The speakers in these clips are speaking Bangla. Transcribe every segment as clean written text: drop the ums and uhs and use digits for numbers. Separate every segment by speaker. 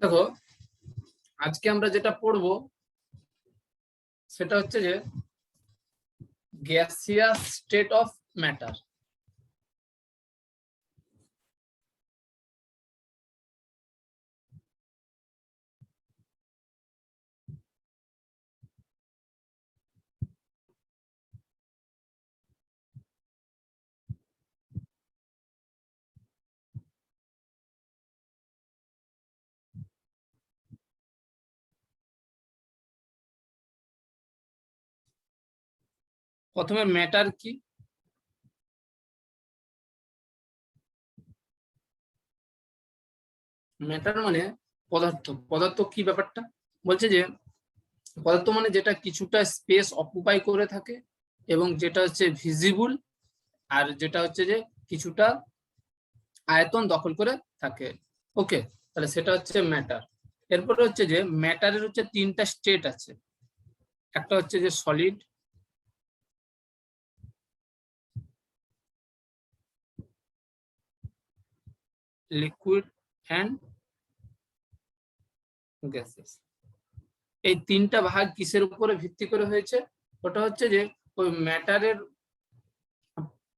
Speaker 1: দেখো, আজকে আমরা যেটা পড়বো সেটা হচ্ছে যে গ্যাসিয়াস স্টেট অফ ম্যাটার। প্রথমে ম্যাটার কি? ম্যাটার মানে পদার্থ। পদার্থ কি ব্যাপারটা বলছে যে পদার্থ মানে যেটা কিছুটা স্পেস অকুপাই করে থাকে এবং যেটা হচ্ছে ভিজিবল, আর যেটা হচ্ছে যে কিছুটা আয়তন দখল করে থাকে। ওকে, তাহলে সেটা হচ্ছে ম্যাটার। এরপরে হচ্ছে যে ম্যাটারের হচ্ছে তিনটা স্টেট আছে। একটা হচ্ছে যে সলিড, লিকুইড অ্যান্ড গ্যাসেস। এই তিনটা ভাগ কিসের উপরে ভিত্তি করে হয়েছে? ওটা হচ্ছে যে ওই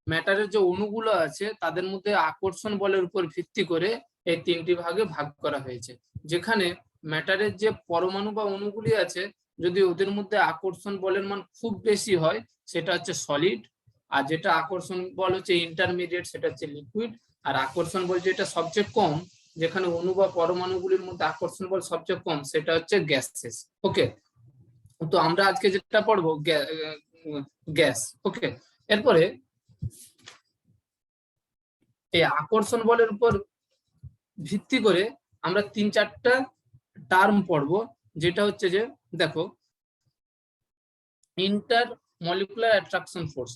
Speaker 1: ম্যাটারের যে অণুগুলো আছে তাদের মধ্যে আকর্ষণ বলের উপর ভিত্তি করে এই তিনটি ভাগে ভাগ করা হয়েছে। যেখানে ম্যাটারের যে পরমাণু বা অণুগুলি আছে, যদি ওদের মধ্যে আকর্ষণ বলের মান খুব বেশি হয় সেটা হচ্ছে সলিড, আর যেটা আকর্ষণ বল হচ্ছে ইন্টারমিডিয়েট সেটা হচ্ছে লিকুইড, আর আকর্ষণ বল যেটা সবচেয়ে কম, যেখানে অণু বা পরমাণুগুলির মধ্যে আকর্ষণ বল সবচেয়ে কম, সেটা হচ্ছে গ্যাসেস। ওকে, তো আমরা আজকে যেটা পড়বো গ্যাস। ওকে, এরপরে এই আকর্ষণ বলের উপর ভিত্তি করে আমরা 3-4টা টার্ম পড়বো, যেটা হচ্ছে যে দেখো, ইন্টার মলিকুলার অ্যাট্রাকশন ফোর্স।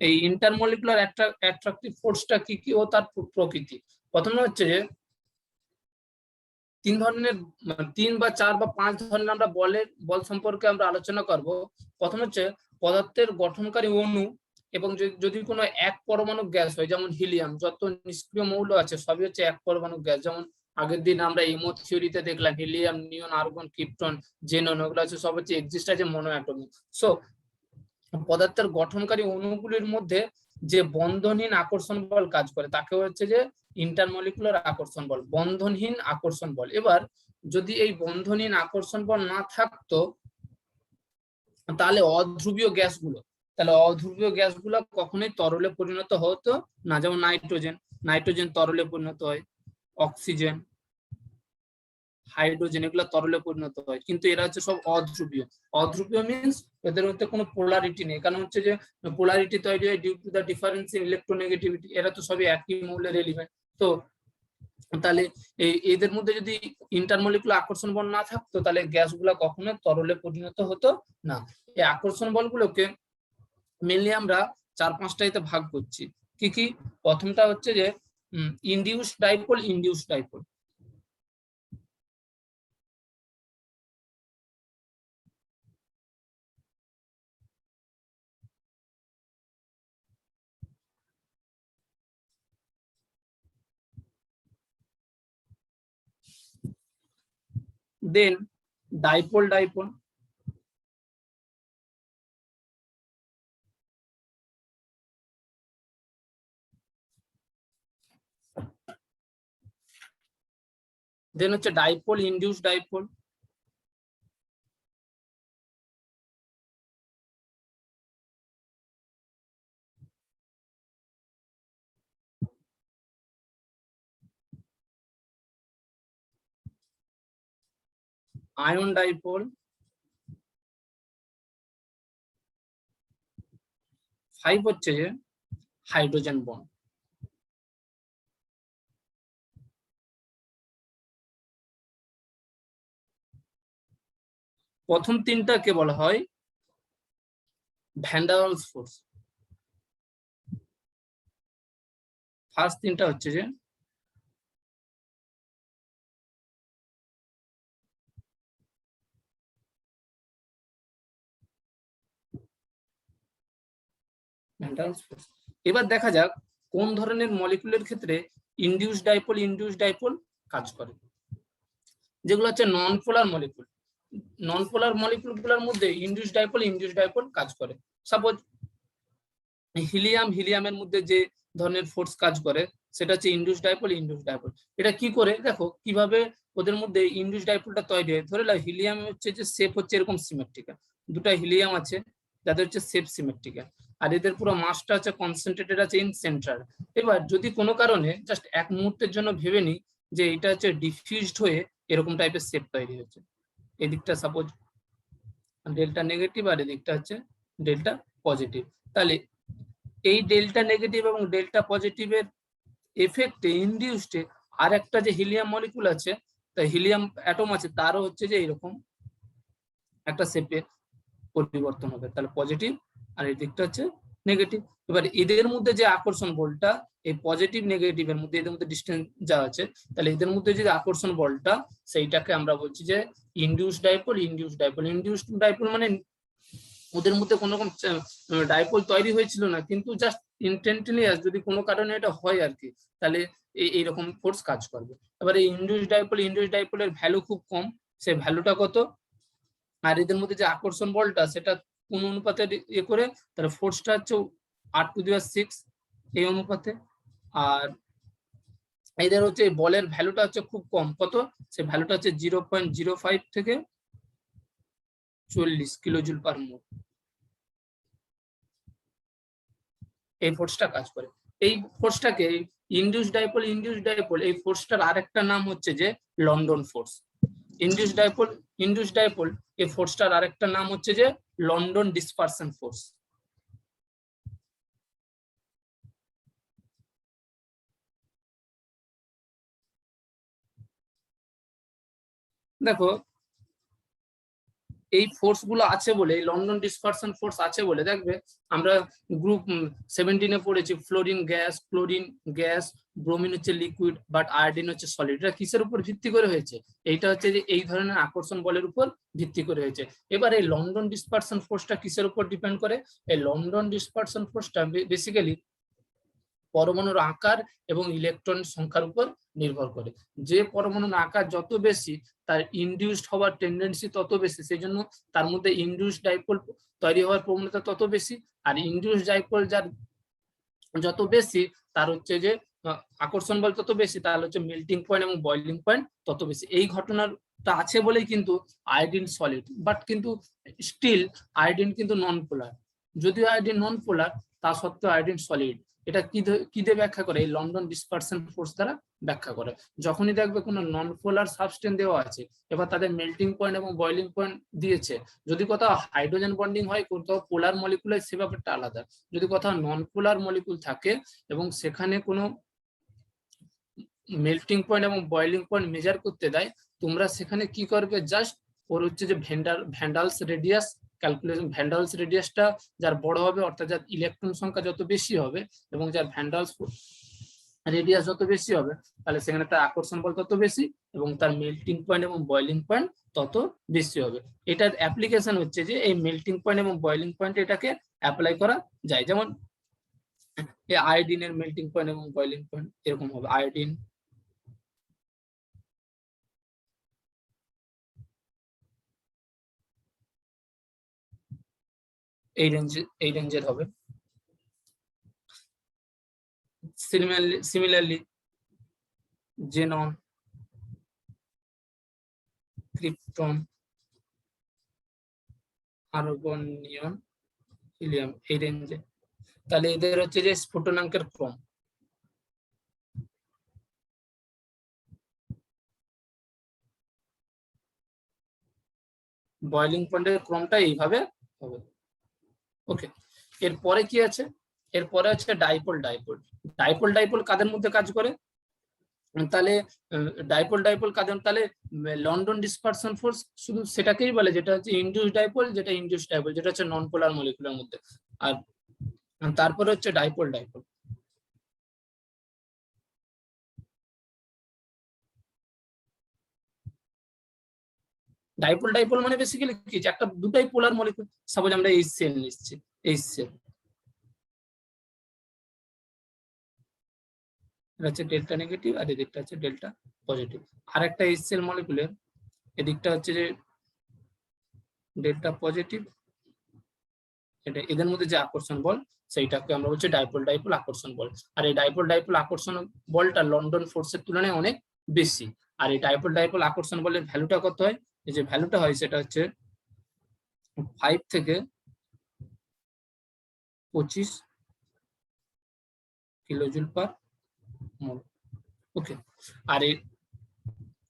Speaker 1: এই ইন্টারমলিকুলার অ্যাট্রাকটিভ ফোর্সটা কি কি ও তার প্রকৃতি। প্রথমে হচ্ছে যে তিন ধরনের, 3 বা 4 বা 5 ধরনের আমরা বল সম্পর্কে আমরা আলোচনা করব। প্রথম হচ্ছে পদার্থের গঠনকারী অণু, এবং যদি কোনো এক পরমাণু গ্যাস হয়, যেমন হিলিয়াম, যত নিষ্ক্রিয় মৌল আছে সবই হচ্ছে এক পরমাণু গ্যাস। যেমন আগের দিন আমরা ইমো থিওরিতে দেখলাম হিলিয়াম, নিয়ন, আর্গন, ক্রিপ্টন, জেনন, ওগুলো আছে সব হচ্ছে এক্সিস্ট আছে মনো অ্যাটমিক। সো পদার্থের গঠনকারী অণুগুলির মধ্যে যে বন্ধনহীন আকর্ষণ বল কাজ করে তাকে হচ্ছে যে ইন্টারমলিকুলার আকর্ষণ বল, বন্ধনহীন আকর্ষণ বল। এবার যদি এই বন্ধনহীন আকর্ষণ বল না থাকতো তাহলে অধ্রুবীয় গ্যাসগুলো কখনোই তরলে পরিণত হতো না। যেমন নাইট্রোজেন তরলে পরিণত হয়, অক্সিজেন, হাইড্রোজেন, এগুলো তরলে পরিণত হয়, কিন্তু এরা হচ্ছে সব অধ্রুবীয়। অধ্রুবীয় মিন্স এদের মধ্যে কোনো পোলারিটি নেই, কারণ হচ্ছে যে পোলারিটি তৈরি হয় due to the difference in electronegativity. এরা তো সবই একই মৌলের এলিমেন্ট। তো তাহলে এদের মধ্যে যদি ইন্টারমলিকুলার আকর্ষণ বল না থাকতো তাহলে গ্যাসগুলো কখনো তরলে পরিণত হতো না। এই আকর্ষণ বলগুলোকে মেনলি আমরা 4-5টাতে ভাগ করছি। কি কি? প্রথমটা হচ্ছে যে induced dipole. Then dipole. Then হচ্ছে dipole induced dipole. Ion dipole. 5 হচ্ছে যে হাইড্রোজেন বন্ড। প্রথম তিনটাকে বলা হয় van der Waals force. First তিনটা হচ্ছে যে ভ্যান ডার ওয়ালস ফোর্স। এবার দেখা যাক কোন ধরনের মলিকুলের ক্ষেত্রে ইনডিউস ডাইপোল কাজ করে। যেগুলো হচ্ছে নন পোলার মলিকুল, নন পোলার মলিকুল গুলোর মধ্যে ইনডিউস ডাইপোল কাজ করে। সাপোজ হিলিয়ামের মধ্যে যে ধরনের ফোর্স কাজ করে সেটা হচ্ছে ইনডিউস ডাইপোল। এটা কি করে দেখো কিভাবে ওদের মধ্যে ইনডিউস ডাইপোলটা তৈরি হয়। ধরে নাও হিলিয়াম হচ্ছে যে শেপ হচ্ছে এরকম সিমেট্রিক্যাল, দুটা হিলিয়াম আছে যাদের হচ্ছে শেপ সিমেট্রিক্যাল, আর এদের পুরো মাসটা আছে কনসেন্ট্রেটেড আছে ইন সেন্ট্রাল। এবার যদি কোনো কারণে জাস্ট এক মুহূর্তের জন্য ভেবে নি যে এটা হচ্ছে ডিফিউজড হয়ে এরকম টাইপের শেপ তৈরি হচ্ছে, এদিকটা সাপোজ ডেল্টা নেগেটিভ আর এদিকটা হচ্ছে ডেল্টা পজিটিভ, তাহলে এই ডেল্টা নেগেটিভ এবং ডেল্টা পজিটিভের এফেক্টে ইনডিউসডে আর একটা যে হিলিয়াম মলিকুল আছে, তা হিলিয়াম অ্যাটম আছে, তারও হচ্ছে যে এরকম একটা শেপে পরিবর্তন হবে, তাহলে পজিটিভ আর এই দিকটা হচ্ছে নেগেটিভ। এবার এদের মধ্যে যে আকর্ষণ বলটা, এই পজিটিভ নেগেটিভের মধ্যে এদের মধ্যে ডিসটেন্স যা আছে, তাহলে এদের মধ্যে যে আকর্ষণ বলটা সেইটাকে আমরা বলছি যে ইনডিউস ডাইপোল মানে ওদের মধ্যে কোনো রকম ডাইপোল তৈরি হয়েছিল না, কিন্তু জাস্ট ইনস্ট্যান্টেনিয়াস যদি কোনো কারণে এটা হয় আর কি, তাহলে এইরকম ফোর্স কাজ করবে। এবার এই ইনডিউস ডাইপোলের ভ্যালু খুব কম, সেই ভ্যালুটা কত, আর এদের মধ্যে যে আকর্ষণ বলটা সেটা কোন অনুপাতে ইয়ে করে, তাহলে ফোর্সটা হচ্ছে 8⁶ এই অনুপাতে, আর এদের হচ্ছে বলের ভ্যালুটা হচ্ছে খুব কম, কত, সে ভ্যালুটা হচ্ছে 0.05 থেকে 40 কিলোজুল পার মোল। এই ফোর্সটা কাজ করে। এই ফোর্সটাকে ইনডিউস ডাইপোল এই ফোর্সটার আরেকটা নাম হচ্ছে যে লন্ডন ফোর্স। ইনডিউস ডাইপোল এই ফোর্সটার আরেকটা নাম হচ্ছে যে লন্ডন ডিসপারশন ফোর্স। দেখো এই ফোর্স গুলো আছে বলে, লন্ডন ডিসপারশন ফোর্স আছে বলে দেখবে আমরা গ্রুপ 17 পড়েছি ক্লোরিন গ্যাস, ব্রোমিন হচ্ছে লিকুইড, বাট আয়োডিন হচ্ছে সলিড। এটা কিসের উপর ভিত্তি করে হয়েছে? এইটা হচ্ছে যে এই ধরনের আকর্ষণ বলের উপর ভিত্তি করে হয়েছে। এবার এই লন্ডন ডিসপারশন ফোর্সটা কিসের উপর ডিপেন্ড করে? এই লন্ডন ডিসপারশন ফোর্সটা বেসিক্যালি পরমাণুর আকার এবং ইলেকট্রন সংখ্যার উপর নির্ভর করে। যে পরমাণুর আকার যত বেশি তার ইনডিউসড হওয়ার টেন্ডেন্সি তত বেশি, সেই জন্য তার মধ্যে ইনডিউসড ডাইপোল তৈরি হওয়ার প্রবণতা তত বেশি। আর ইনডিউসড ডাইপোল যার যত বেশি তার হচ্ছে যে আকর্ষণ বল তত বেশি, তাহলে হচ্ছে মেল্টিং পয়েন্ট এবং বয়লিং পয়েন্ট তত বেশি। এই ঘটনাটা আছে বলেই কিন্তু আয়োডিন সলিড, বাট কিন্তু স্টিল আয়োডিন কিন্তু নন পোলার। যদিও আয়োডিন নন পোলার তা সত্ত্বেও আয়োডিন সলিড। এটা কি দিয়ে ব্যাখ্যা করে? এই লন্ডন ডিসপারশন ফোর্স দ্বারা ব্যাখ্যা করে। যখনই দেখবে কোনো নন পোলার সাবস্টেন্স দেওয়া আছে, এবার তাদের মেল্টিং পয়েন্ট এবং বয়লিং পয়েন্ট দিয়েছে, যদি কোথাও হাইড্রোজেন বন্ডিং হয়, কোথাও পোলার মলিকুল হয়, সে ব্যাপারটা আলাদা। যদি কোথাও নন পোলার মলিকুল থাকে এবং সেখানে কোনো মেল্টিং পয়েন্ট এবং বয়লিং পয়েন্ট মেজার করতে দেয়, তোমরা সেখানে কি করবে, জাস্ট ওর হচ্ছে যে ভ্যান্ডালস রেডিয়াস ক্যালকুলেশন, ভ্যান্ডালস রেডিয়াসটা যার বড় হবে, অর্থাৎ যার ইলেকট্রন সংখ্যা যত বেশি হবে এবং যার ভ্যান্ডালস রেডিয়াস যত বেশি হবে, তাহলে সেখানে তার আকর্ষণ বল তত বেশি এবং তার মেল্টিং পয়েন্ট এবং বয়লিং পয়েন্ট তত বেশি হবে। এটার অ্যাপ্লিকেশন হচ্ছে যে এই মেল্টিং পয়েন্ট এবং বয়লিং পয়েন্ট এটাকে অ্যাপ্লাই করা যায়। যেমন এই আয়োডিনের মেল্টিং পয়েন্ট এবং বয়লিং পয়েন্ট এরকম হবে। আয়োডিন এই রেঞ্জের হবে। সিমিলারলি জেনন, ক্রিপ্টন, আর্গন, নিয়ন, হিলিয়াম এই রেঞ্জে। তাহলে এদের হচ্ছে যে স্ফুটনাঙ্কের ক্রম। বয়লিং পয়েন্টের ক্রমটা এইভাবে হবে। ওকে, এরপরে কি আছে? এরপরে আছে ডাইপোল কাদের মধ্যে কাজ করে? তাহলে ডাইপোল কাদের? তাহলে লন্ডন ডিসপারশন ফোর্স শুধু সেটাকেই বলে যেটা হচ্ছে ইনডিউস ডাইপোল, যেটা হচ্ছে নন পোলার মলিকুলের মধ্যে। আর তারপরে হচ্ছে ডাইপোল মানে বেসিক্যালি কি, একটা দুটাই পোলার মলিকুল। সাপোজ আমরা এইচ সিএল নিচ্ছি, এইচ সিএল এটা হচ্ছে ডেল্টা নেগেটিভ আর এদিকটা হচ্ছে ডেল্টা পজিটিভ। আর একটা HCl মলিকুলের এদিকটা হচ্ছে যে ডেল্টা পজিটিভ, এটা এদের মধ্যে যে আকর্ষণ বল সেইটাকে আমরা বলছি ডাইপোল ডাইপোল আকর্ষণ বল। আর এই ডাইপোল ডাইপোল আকর্ষণ বলটা লন্ডন ফোর্সের তুলনায় অনেক বেশি। আর এই ডাইপোল ডাইপোল আকর্ষণ বলের ভ্যালুটা কত হয়, এই যে ভ্যালুটা হয় সেটা হচ্ছে 5 থেকে 25 কিলোজুল পার মোল। ওকে, আর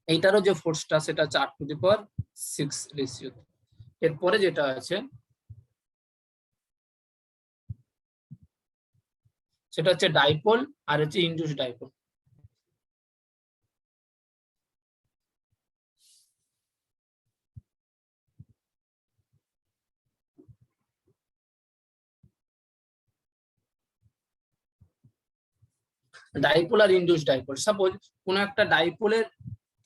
Speaker 1: এইটারও যে ফোর্সটা সেটা হচ্ছে 8⁶ রেশিও। এরপরে যেটা আছে সেটা হচ্ছে ডাইপোল আর হচ্ছে ইনডিউস ডাইপোল। ডাইপোল আর ইনডিউস ডাইপোল, সাপোজ কোন একটা ডাইপোলের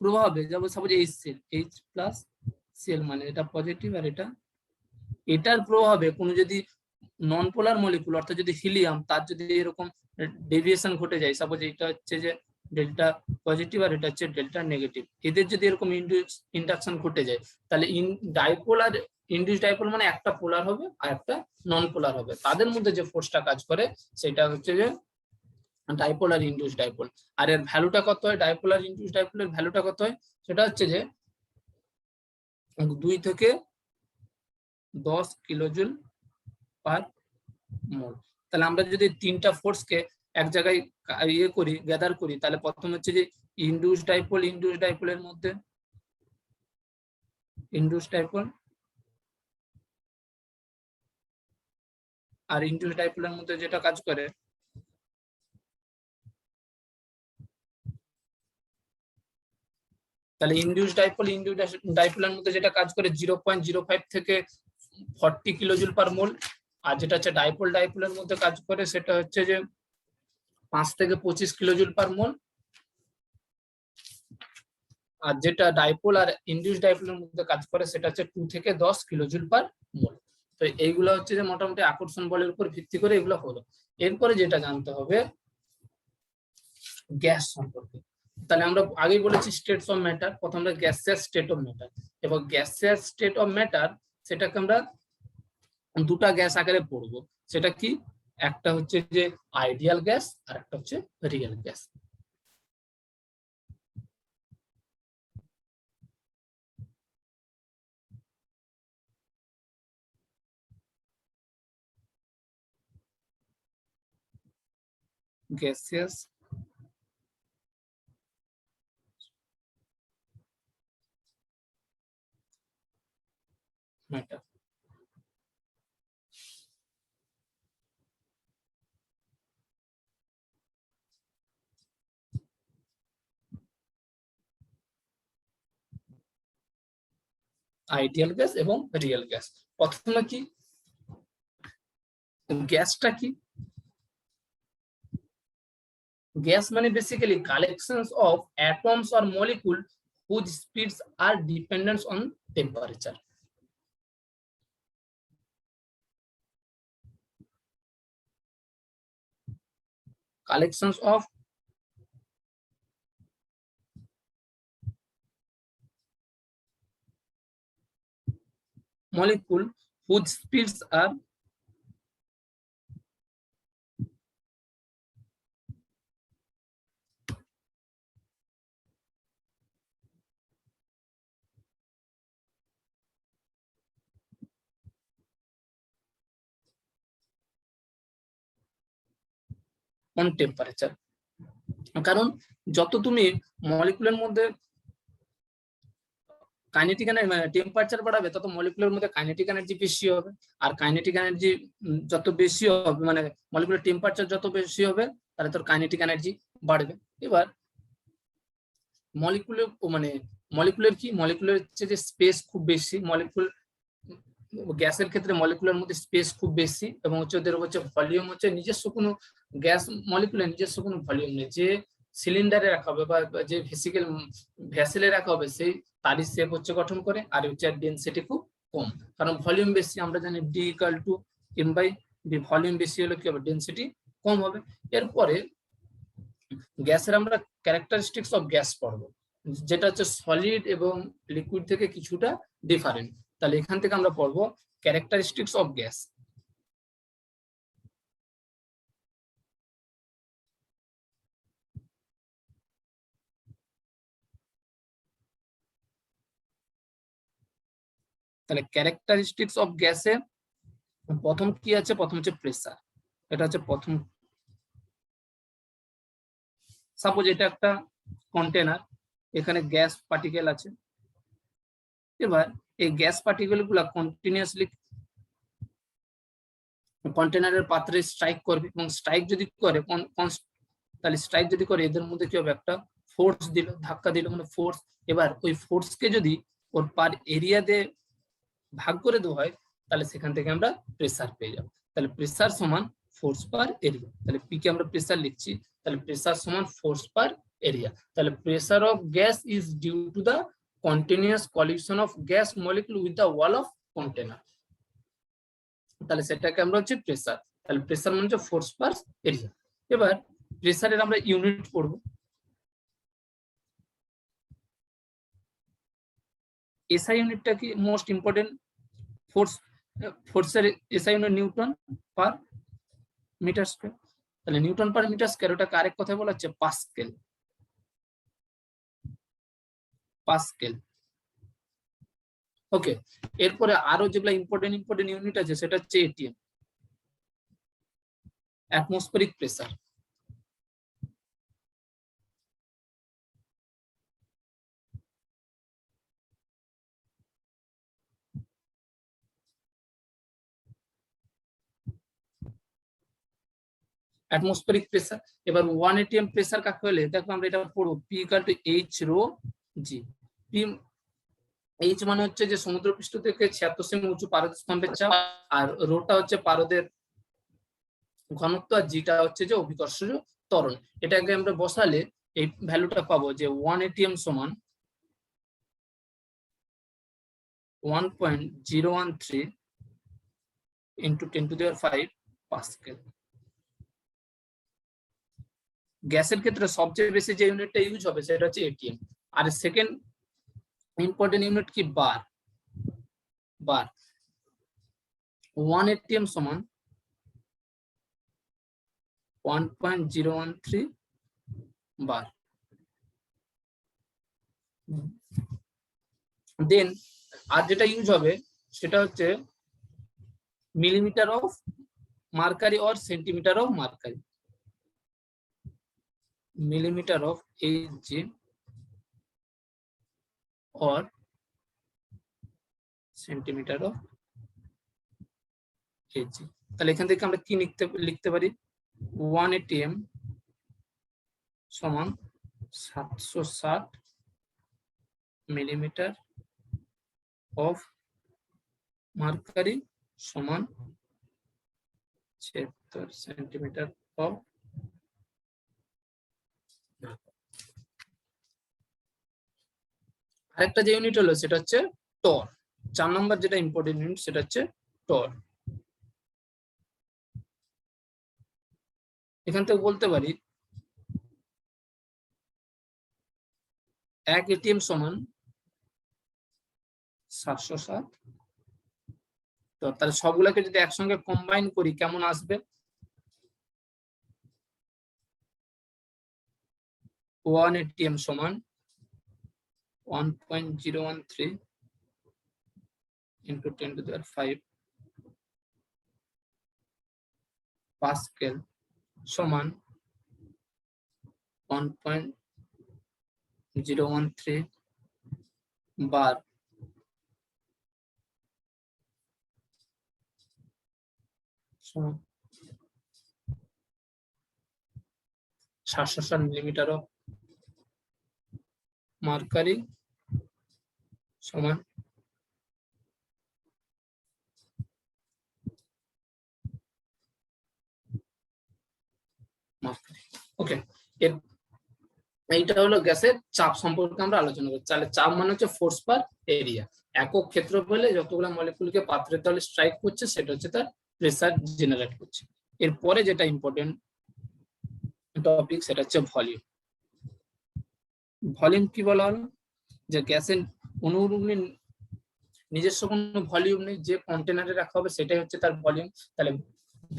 Speaker 1: প্রভাবে, যেমন সাপোজ H+Cl মানে এটা পজিটিভ আর এটার প্রভাবে কোনো যদি নন পোলার মলিকুল অর্থাৎ যদি হিলিয়াম তার যদি এরকম ডেভিয়েশন ঘটে যায়, সাপোজ এটা হচ্ছে যে ডেল্টা পজিটিভ আর এটা হচ্ছে ডেল্টা নেগেটিভ, এদের যদি এরকম ইন্ডাকশন ঘটে যায় তাহলে ডাইপোল আর ইনডিউস ডাইপোল মানে একটা পোলার হবে আর একটা নন পোলার হবে, তাদের মধ্যে যে ফোর্সটা কাজ করে সেটা হচ্ছে যে ডাইপোল আর ইনডিউস ডাইপোল। আর এর ভ্যালুটা কত হয়, ডাইপোল আর ইনডিউস ডাইপোলের ভ্যালুটা কত হয়, সেটা হচ্ছে যে 2 থেকে 10 কিলোজুল পার মোল। তাহলে আমরা যদি তিনটা ফোর্সকে এক জায়গায় ইয়ে করি, গ্যাদার করি, তাহলে প্রথম হচ্ছে যে ইনডিউস ডাইপোলের মধ্যে ইনডিউস ডাইপোল আর ইনডিউস ডাইপোলের মধ্যে যেটা কাজ করে তাহলে ইনডিউস ডাইপোলের মধ্যে যেটা কাজ করে 0.05 থেকে 40 কিলোজুল পার মোল। আর যেটা হচ্ছে ডাইপোলের মধ্যে কাজ করে সেটা হচ্ছে যে 5 থেকে 25 কিলোজুল পার মোল। আর যেটা ডাইপোল আর ইনডিউস ডাইপোলের মধ্যে কাজ করে সেটা হচ্ছে 2 থেকে 10 কিলোজুল পার মোল। তো এইগুলো হচ্ছে যে মোটামুটি আকর্ষণ বলের উপর ভিত্তি করে এগুলো হলো। এরপরে যেটা জানতে হবে গ্যাস সম্পর্কে। তাহলে আমরা আগেই বলেছি স্টেটস অফ ম্যাটার, প্রথম আমরা গ্যাসিয়াস স্টেট অফ ম্যাটার। এবং গ্যাসিয়াস স্টেট অফ ম্যাটার সেটাকে আমরা দুটা গ্যাস আকারে পড়বো, সেটা কি, একটা হচ্ছে যে আইডিয়াল গ্যাস আর একটা হচ্ছে real gas. Gaseous matter, ideal gas এবং রিয়েল গ্যাস। প্রথমে কি গ্যাসটা কি, গ্যাস মানে basically collections of atoms or molecule whose speeds are dependent on temperature. Collections of molecule whose speeds are on temperature। কারণ যত তুমি মলিকুলের মধ্যে কাইনেটিক এনার্জি মানে টেম্পারেচার বাড়াবে তত মলিকুলের মধ্যে কাইনেটিক এনার্জি বেশি হবে, আর কাইনেটিক এনার্জি যত বেশি হবে মানে মলিকুলার টেম্পারেচার যত বেশি হবে তাহলে তোর কাইনেটিক এনার্জি বাড়বে। এবার মলিকুলের মানে মলিকুলের কি, মলিকুলের হচ্ছে যে স্পেস খুব বেশি, মলিকুল গ্যাসের ক্ষেত্রে মলিকুলের মধ্যে স্পেস খুব বেশি এবং হচ্ছে ওদের হচ্ছে ভলিউম হচ্ছে নিজস্ব কোনো গ্যাস মলিকুলের নিজস্ব কোনো ভলিউম নেই, যে সিলিন্ডারে রাখা হবে বা যে ভেসেলে রাখা হবে সেই তারই শেপ হচ্ছে গঠন করে, আর হচ্ছে ডেনসিটি খুব কম, কারণ ভলিউম বেশি, আমরা জানি D=M/V, ভলিউম বেশি হলে কি হবে ডেনসিটি কম হবে। এরপরে গ্যাসের আমরা ক্যারেক্টারিস্টিক্স অফ গ্যাস পড়বো, যেটা হচ্ছে সলিড এবং লিকুইড থেকে কিছুটা ডিফারেন্ট। তাহলে এখান থেকে আমরা পড়বো ক্যারেক্টারিস্টিক্স অফ গ্যাস। তাহলে ক্যারেক্টারিস্টিক্স অফ গ্যাসে প্রথম কি আছে, প্রথম হচ্ছে প্রেসার। এটা হচ্ছে প্রথম। সাপোজ এটা একটা কন্টেনার, এখানে গ্যাস পার্টিকেল আছে। এবার এই গ্যাস পার্টিকেল গুলা কন্টিনিউয়াসলি কন্টেনারের পাত্রে স্ট্রাইক করবে, এবং স্ট্রাইক যদি করে তাহলে স্ট্রাইক যদি করে এদের মধ্যে কি হবে, একটা ফোর্স দিল, ধাক্কা দিল, মানে ফোর্স। এবার ওই ফোর্সকে যদি ওর পার এরিয়া দিয়ে ভাগ করে দেওয়া হয়, তাহলে সেখান থেকে আমরা প্রেসার পেয়ে যাবো। তাহলে প্রেসার সমান ফোর্স পার এরিয়া। তাহলে পি কে আমরা প্রেসার লিখছি, তাহলে প্রেসার সমান ফোর্স পার এরিয়া। তাহলে pressure of gas is due to the continuous collision of gas molecule with the wall of container. তাহলে সেটাকে আমরা হচ্ছে প্রেসার। তাহলে প্রেসার মানে হচ্ছে ফোর্স পার এরিয়া। এবার প্রেসারের আমরা ইউনিট পড়বো। এসআই ইউনিটটা কি মোস্ট ইম্পর্টেন্ট, ফোর্সের SI unit newton per metre square. তাহলে নিউটন পার মিটার স্কয়ার, ওটাকে আরেক কথায় বলা হচ্ছে পাস্কেল। পাস্কেল। ওকে, এরপরে আরো যেগুলো ইম্পর্টেন্ট ইউনিট আছে সেটা হচ্ছে ATM, atmospheric pressure. Atmospheric pressure. এবার 1 atm প্রেসার কাকে বলে, দেখো আমরা এটা পড়বো, P equal to H rho G. P H মানে হচ্ছে যে সমুদ্রপৃষ্ঠ থেকে 76 সেমি উঁচু পারদ স্তম্ভের চাপ, আর রোটা হচ্ছে পারদের ঘনত্ব, আর জিটা হচ্ছে যে অভিকর্ষজ ত্বরণ। এটাকে আমরা বসালে এই ভ্যালুটা পাবো যে 1 atm সমান 1.013 into 10⁵ পাস্কেল। গ্যাসের ক্ষেত্রে সবচেয়ে বেশি যে ইউনিটটা ইউজ হবে সেটা হচ্ছে এটিএম। আর সেকেন্ড ইম্পর্টেন্ট ইউনিট কি, বার। বার 1 atm সমান 1.013 বার। দেন আর যেটা ইউজ হবে সেটা হচ্ছে millimetre of mercury or centimetre of mercury. millimeter of Hg or centimeter of Hg। তাহলে এখান থেকে আমরা কি লিখতে পারি, 1 atm সমান 760 মিলিমিটার অফ মার্কারি সমান 76 সেন্টিমিটার অফ। আরেকটা যে ইউনিট হলো সেটা হচ্ছে টর। 4 নম্বর যেটা ইম্পর্টেন্ট ইউনিট সেটা হচ্ছে টর। এখান থেকে বলতে পারি 1 atm সমান 760। তো তাহলে সবগুলোকে যদি একসঙ্গে কম্বাইন করি কেমন আসবে, 1 atm সমান 1.013 into 10⁵ পাস্কেল সমান 1.013 বার। সমান 760 মিলিমিটার অফ মার্কারি সমান মার্কারি। ওকে, এইটা হলো গ্যাসের চাপ সম্পর্কে আমরা আলোচনা করছি। তাহলে চাপ মানে হচ্ছে ফোর্স পার এরিয়া। একক ক্ষেত্রফলে যতগুলো মলিকুলকে পাত্রের তলে স্ট্রাইক করছে সেটা হচ্ছে তার প্রেসার জেনারেট করছে। এরপরে যেটা ইম্পর্টেন্ট টপিক, সেটা হচ্ছে ভলিউম। ভলিউম কি বলা হলো, যে গ্যাসের অণুগুলি নিজস্ব কোনো ভলিউম নেই, যে কন্টেনারে রাখা হবে সেটাই হচ্ছে তার ভলিউম। তাহলে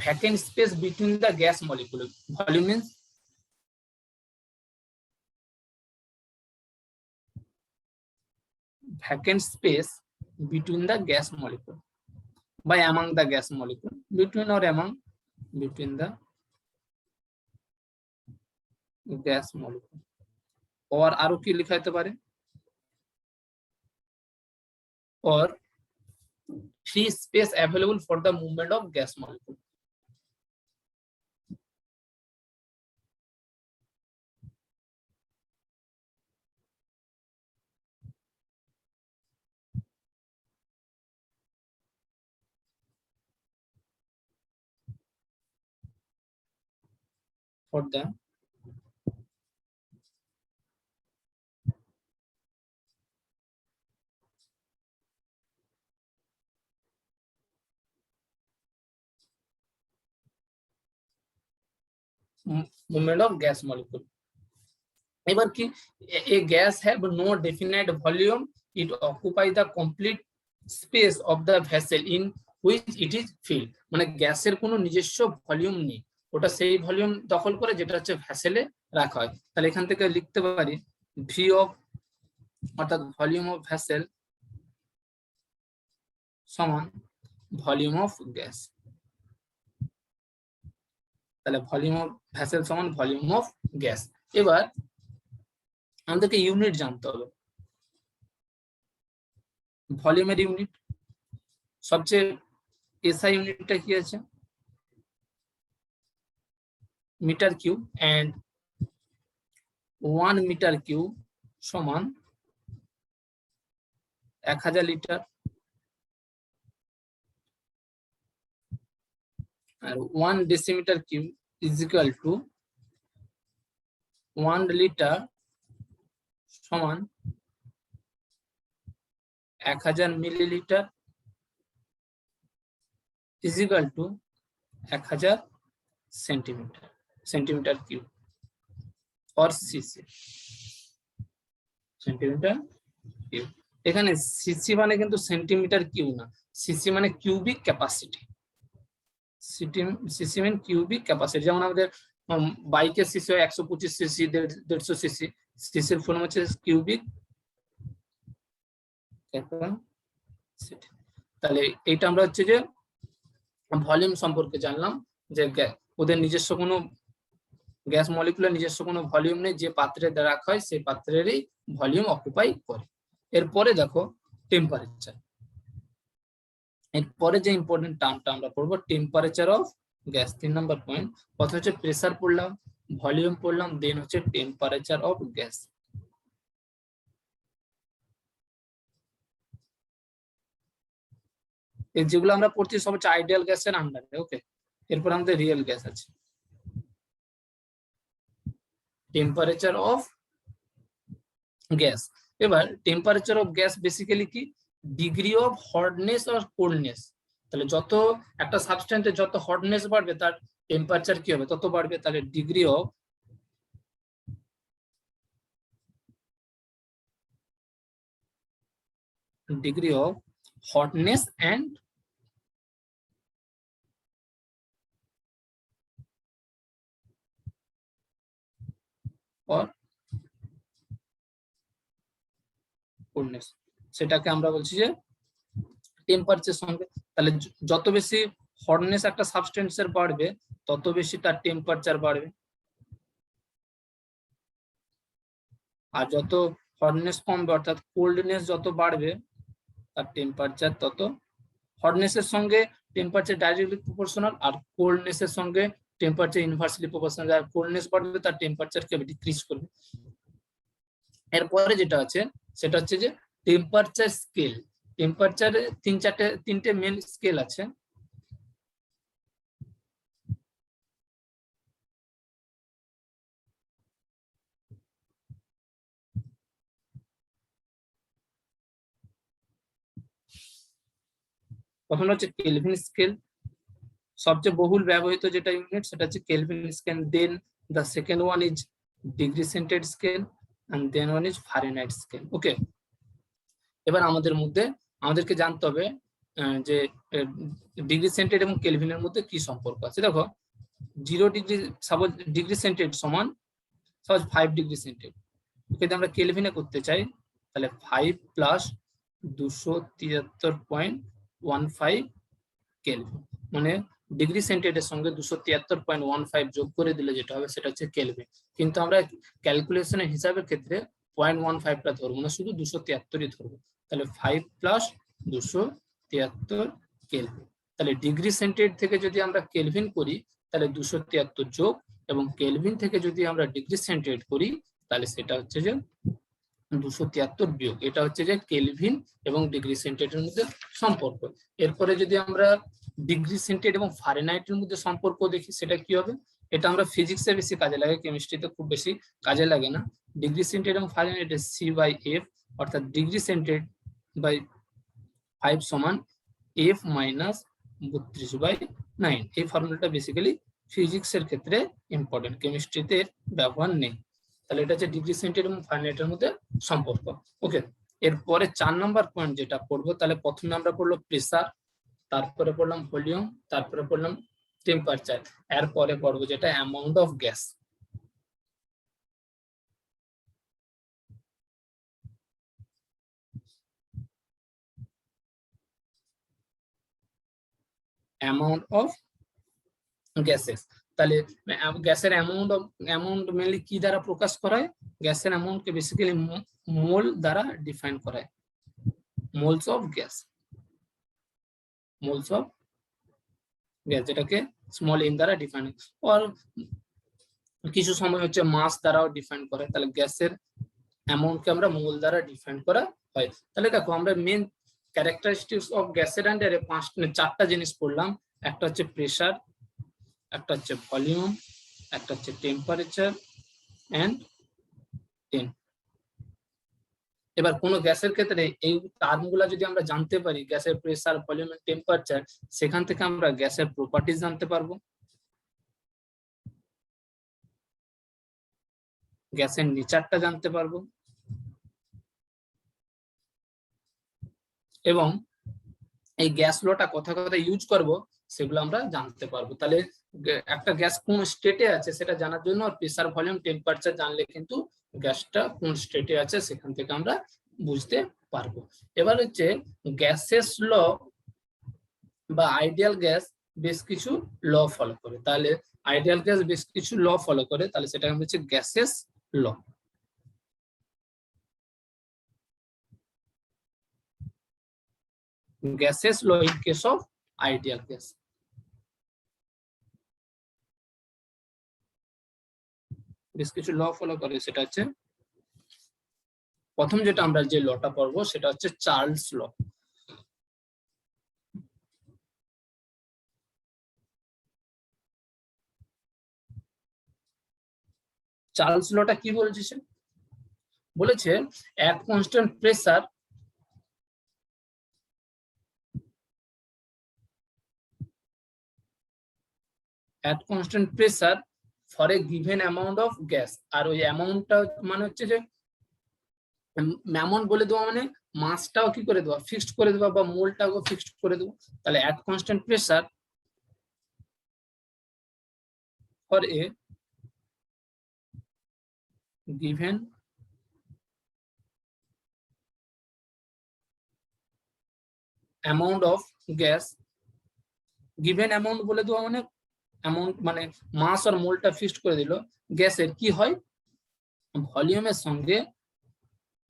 Speaker 1: vacant space between the gas molecule, volume means vacant space between the gas molecule by among the gas molecule, between or among, between the gas molecule। और आरो की लिखा যেতে পারে, or free space available for the movement of gas molecule। for the movement of gas molecule। এবার কি, a gas have no definite volume, it occupy the complete space of the vessel in which it is filled। মানে গ্যাসের কোনো নিজস্ব ভলিউম নেই, ওটা সেই ভলিউম দখল করে যেটা হচ্ছে ভ্যাসেলে রাখা হয়। তাহলে এখান থেকে লিখতে পারি ভি অফ, অর্থাৎ ভলিউম অফ ভ্যাসেল সমান ভলিউম অফ গ্যাস। তাহলে ভলিউম অফ ভ্যাসেল সমান ভলিউম অফ গ্যাস। এবার আমাদেরকে ইউনিট জানতে হবে, ভলিউমের ইউনিট সবচেয়ে এসআই ইউনিটটা কি আছে, metre cube, and 1 metre cube সমান 1000 লিটার, আর 1 decimetre cube is equal to 1 litre সমান 1000 millilitre is equal to 1000 centimetre cube or CC, centimetre cube. এখানে সিসি মানে কিন্তু সেন্টিমিটার কিউব না, সিসি মানে কিউবিক ক্যাপাসিটি। সিসি মানে কিউবিক ক্যাপাসিটি। যেমন আমাদের বাইকের সিসি হয় 125 সিসি, 150 সিসি, সিসির ফুল হচ্ছে কিউবিক ক্যাপাসিটি। তাহলে এইটা আমরা হচ্ছে যে ভলিউম সম্পর্কে জানলাম, যে ওদের নিজস্ব কোনো গ্যাস মলিকুলের নিজস্ব কোনো ভলিউম নেই, যে পাত্রে রাখা হয় সেই পাত্রেরই ভলিউম অকুপাই করে। এরপরে দেখো টেম্পারেচার, এরপরে যে ইম্পর্টেন্ট টার্মটা আমরা পড়বো temperature of gas. 3 number point. প্রথমে হচ্ছে প্রেসার পড়লাম, ভলিউম পড়লাম, দেন হচ্ছে টেম্পারেচার অফ গ্যাস। এই যেগুলো আমরা পড়ছি সব হচ্ছে আইডিয়াল গ্যাসের আন্ডারে। ওকে, এরপর আমাদের রিয়েল গ্যাস আছে। Temperature of gas. এবার টেম্পারেচার অফ গ্যাস বেসিক্যালি কি, ডিগ্রি অফ হটনেস আর কোল্ডনেস। তাহলে যত একটা সাবস্টেন্সের যত হটনেস বাড়বে তার টেম্পারেচার কি হবে তত বাড়বে। তাহলে degree of hotness and or coldness, সেটাকে আমরা বলছি যে টেম্পারেচার সঙ্গে। তাহলে যত বেশি হটনেস একটা সাবস্টেন্সের বাড়বে তত বেশি তার টেম্পারেচার বাড়বে, আর যত হটনেস কমবে অর্থাৎ কোল্ডনেস যত বাড়বে তার টেম্পারেচার তত, হটনেসের সঙ্গে টেম্পারেচার ডাইরেক্টলি প্রপোর্শনাল, আর কোল্ডনেসের সঙ্গে টেম্পারেচার ইনভার্সলি প্রপোর্শনাল। আর কোল্ডনেস বাড়বে তার টেম্পারেচারকে ডিক্রিজ করবে। এরপরে যেটা আছে সেটা হচ্ছে যে টেম্পারেচার স্কেল। টেম্পারেচারে তিনটে মেন স্কেল আছে। প্রথম হচ্ছে কেলভিন স্কেল, সবচেয়ে বহুল ব্যবহৃত যেটা ইউনিট সেটা হচ্ছে Kelvin scale. Then the second one is degree centigrade scale, and then one is Fahrenheit scale. Okay, এবার আমাদেরকে জানতে হবে যে ডিগ্রি সেন্টিগ্রেড এবং কেলভিনের মধ্যে কি সম্পর্ক আছে। দেখো 0 ডিগ্রি সাপোজ ডিগ্রি সেন্টিগ্রেড সমান সাপোজ 5 ডিগ্রি সেন্টিগ্রেড, যদি আমরা কেলভিনে করতে চাই তাহলে 5 প্লাস 273.15 কেলভিন, মানে ডিগ্রি সেন্টিগ্রেডের সঙ্গে 273.15 যোগ করে দিলে যেটা হবে সেটা হচ্ছে কেলভিন। কিন্তু আমরা ক্যালকুলেশনের হিসাবের ক্ষেত্রে 0.15টা ধরবো না, শুধু 273ই ধরবো। তাহলে 5 প্লাস 273 কেলভিন। তাহলে ডিগ্রি সেন্টিগ্রেড থেকে যদি আমরা কেলভিন করি তাহলে 273 যোগ, এবং কেলভিন থেকে যদি আমরা ডিগ্রি সেন্টিগ্রেড করি তাহলে সেটা হচ্ছে যে 273 বিয়োগ। এটা হচ্ছে যে কেলভিন এবং ডিগ্রি সেন্টিগ্রেডের মধ্যে সম্পর্ক। এরপরে যদি আমরা ডিগ্রি সেন্টিগ্রেড এবং ফারেনহাইটের মধ্যে সম্পর্ক দেখি সেটা কি হবে, এটা আমরা ফিজিক্সে বেশি কাজে লাগে, কেমিস্ট্রিতে খুব বেশি কাজে লাগে না। ডিগ্রি সেন্টিগ্রেড এবং ফারেনহাইটের C/F, অর্থাৎ ডিগ্রি সেন্টিগ্রেড বাই 5 সমান F মাইনাস 32/9। এই ফর্মুলাটা বেসিক্যালি ফিজিক্সের ক্ষেত্রে ইম্পর্টেন্ট, কেমিস্ট্রিতে ব্যবহার নেই। তাহলে এটা হচ্ছে ডিগ্রি সেন্টিগ্রেড এবং ফারেনহাইটের মধ্যে সম্পর্ক। ওকে, এরপরে 4 নম্বর পয়েন্ট যেটা পড়বো, তাহলে প্রথমে আমরা পড়লো প্রেসার, তারপরে পড়লাম ভলিউম, তারপরে পড়লাম টেম্পারেচার, এরপরে পড়বো যেটা amount of gas. Amount of gases. তাহলে গ্যাসের অ্যামাউন্ট মেনলি কি দ্বারা প্রকাশ করা হয়? গ্যাসের অ্যামাউন্টকে বেসিক্যালি মোল দ্বারা ডিফাইন করা হয়, moles of gas, moles of gas, যেটাকে স্মল এন দ্বারা ডিফাইন, আর কিছু সময় হচ্ছে মাস দ্বারাও ডিফাইন করে। তাহলে গ্যাসের অ্যামাউন্টকে আমরা মোল দ্বারা ডিফাইন করা হয়। তাহলে দেখো আমরা মেন ক্যারেক্টারিস্টিক্স অফ গ্যাসের আন্ডারে 4টা জিনিস পড়লাম। একটা হচ্ছে প্রেসার, একটা হচ্ছে ভলিউম, একটা হচ্ছে টেম্পারেচার এন্ড টেন। এবার কোন গ্যাসের ক্ষেত্রে এই টার্মগুলা যদি আমরা জানতে পারি, গ্যাসের প্রেসার, ভলিউম এন্ড টেম্পারেচার, সেখান থেকে আমরা গ্যাসের প্রপার্টিজ জানতে পারবো, গ্যাসের নেচারটা জানতে পারবো, এবং এই গ্যাস লটা কথা ইউজ করব সেগুলো আমরা জানতে পারবো। তাহলে একটা গ্যাস কোন স্টেটে আছে সেটা জানার জন্য প্রেসার, ভলিউম, টেম্পারেচার জানলে কিন্তু গ্যাসটা কোন স্টেটে আছে সেখান থেকে আমরা বুঝতে পারবো। এবার হচ্ছে গ্যাসেস ল বা আইডিয়াল গ্যাস বেশ কিছু ল ফলো করে। তাহলে আইডিয়াল গ্যাস বেশ কিছু ল ফলো করে, তাহলে সেটা হচ্ছে gases law. gases law in case of ideal gas. বেশ কিছু ল ফলো করে, সেটা হচ্ছে প্রথম যেটা আমরা যে লটা পড়বো সেটা হচ্ছে চার্লস ল। চার্লস লটা কি বলেছে? বলেছে at constant pressure for a given amount of gas। আর ওই অ্যামাউন্টটা মানে হচ্ছে যে অ্যামাউন্ট বলে দেওয়া মানে মাসটাও কি করে দেওয়া, ফিক্সড করে দেওয়া, বা মোলটাও ফিক্সড করে দেওয়া। তাহলে at constant pressure for a given amount of gas, given amount বলে দেওয়া মানে অ্যামাউন্ট মানে মাস আর মোলটা ফিক্সড করে দিল। গ্যাসের কি হয়, ভলিউমের সঙ্গে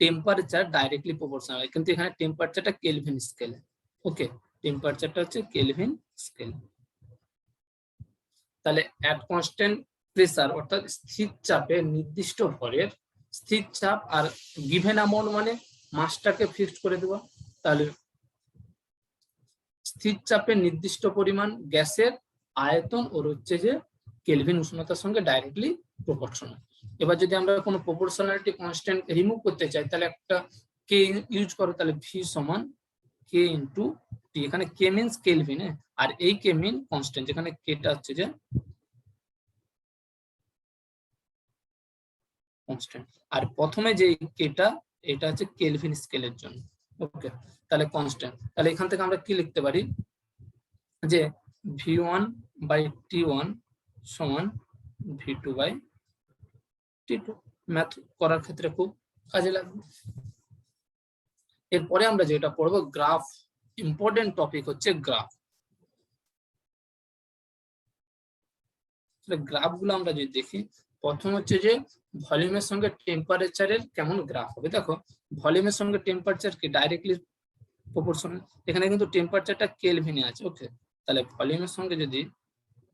Speaker 1: টেম্পারেচার ডাইরেক্টলি প্রপোর্শনাল হয়, কিন্তু এখানে টেম্পারেচারটা কেলভিন স্কেলে। ওকে, টেম্পারেচারটা হচ্ছে কেলভিন স্কেল। তাহলে এট কনস্ট্যান্ট প্রেসার অর্থাৎ স্থির চাপে নির্দিষ্ট ভরের, স্থির চাপ আর গিভেন অ্যামাউন্ট মানে মাসটাকে ফিক্সড করে দেওয়া। তাহলে স্থির চাপে নির্দিষ্ট পরিমাণ গ্যাসের আয়তন ওর হচ্ছে যে কেলভিন উষ্ণতার সঙ্গে ডাইরেক্টলি প্রপোর্শনাল। এবার যদি আমরা কোনো প্রপোর্শনালিটি কনস্ট্যান্ট রিমুভ করতে চাই তাহলে একটা কে ইউজ করো, তাহলে ভি সমান কে ইন্টু টি। এখানে কে মিনস কেলভিন, আর এই কে মিন কনস্ট্যান্ট, যেখানে কেটা হচ্ছে যে কনস্ট্যান্ট। আর প্রথমে যে কেটা, এটা হচ্ছে কেলভিন স্কেলের জন্য। ওকে, তাহলে কনস্ট্যান্ট। তাহলে এখান থেকে আমরা কি লিখতে পারি যে v1/t1 সমান v2/t2। ম্যাথ করার ক্ষেত্রে খুব কাজে লাগবে। এরপরে আমরা যেটা পড়বো গ্রাফ। ইম্পর্টেন্ট টপিক হচ্ছে গ্রাফ। গ্রাফ গুলো আমরা যদি দেখি, প্রথম হচ্ছে যে ভলিউমের সঙ্গে টেম্পারেচারের কেমন গ্রাফ হবে। দেখো ভলিউমের সঙ্গে টেম্পারেচার কি ডাইরেক্টলি প্রপোর্শনাল, এখানে কিন্তু টেম্পারেচারটা কেলভিনে আছে। ওকে, তাহলে ভলিউমের সঙ্গে যদি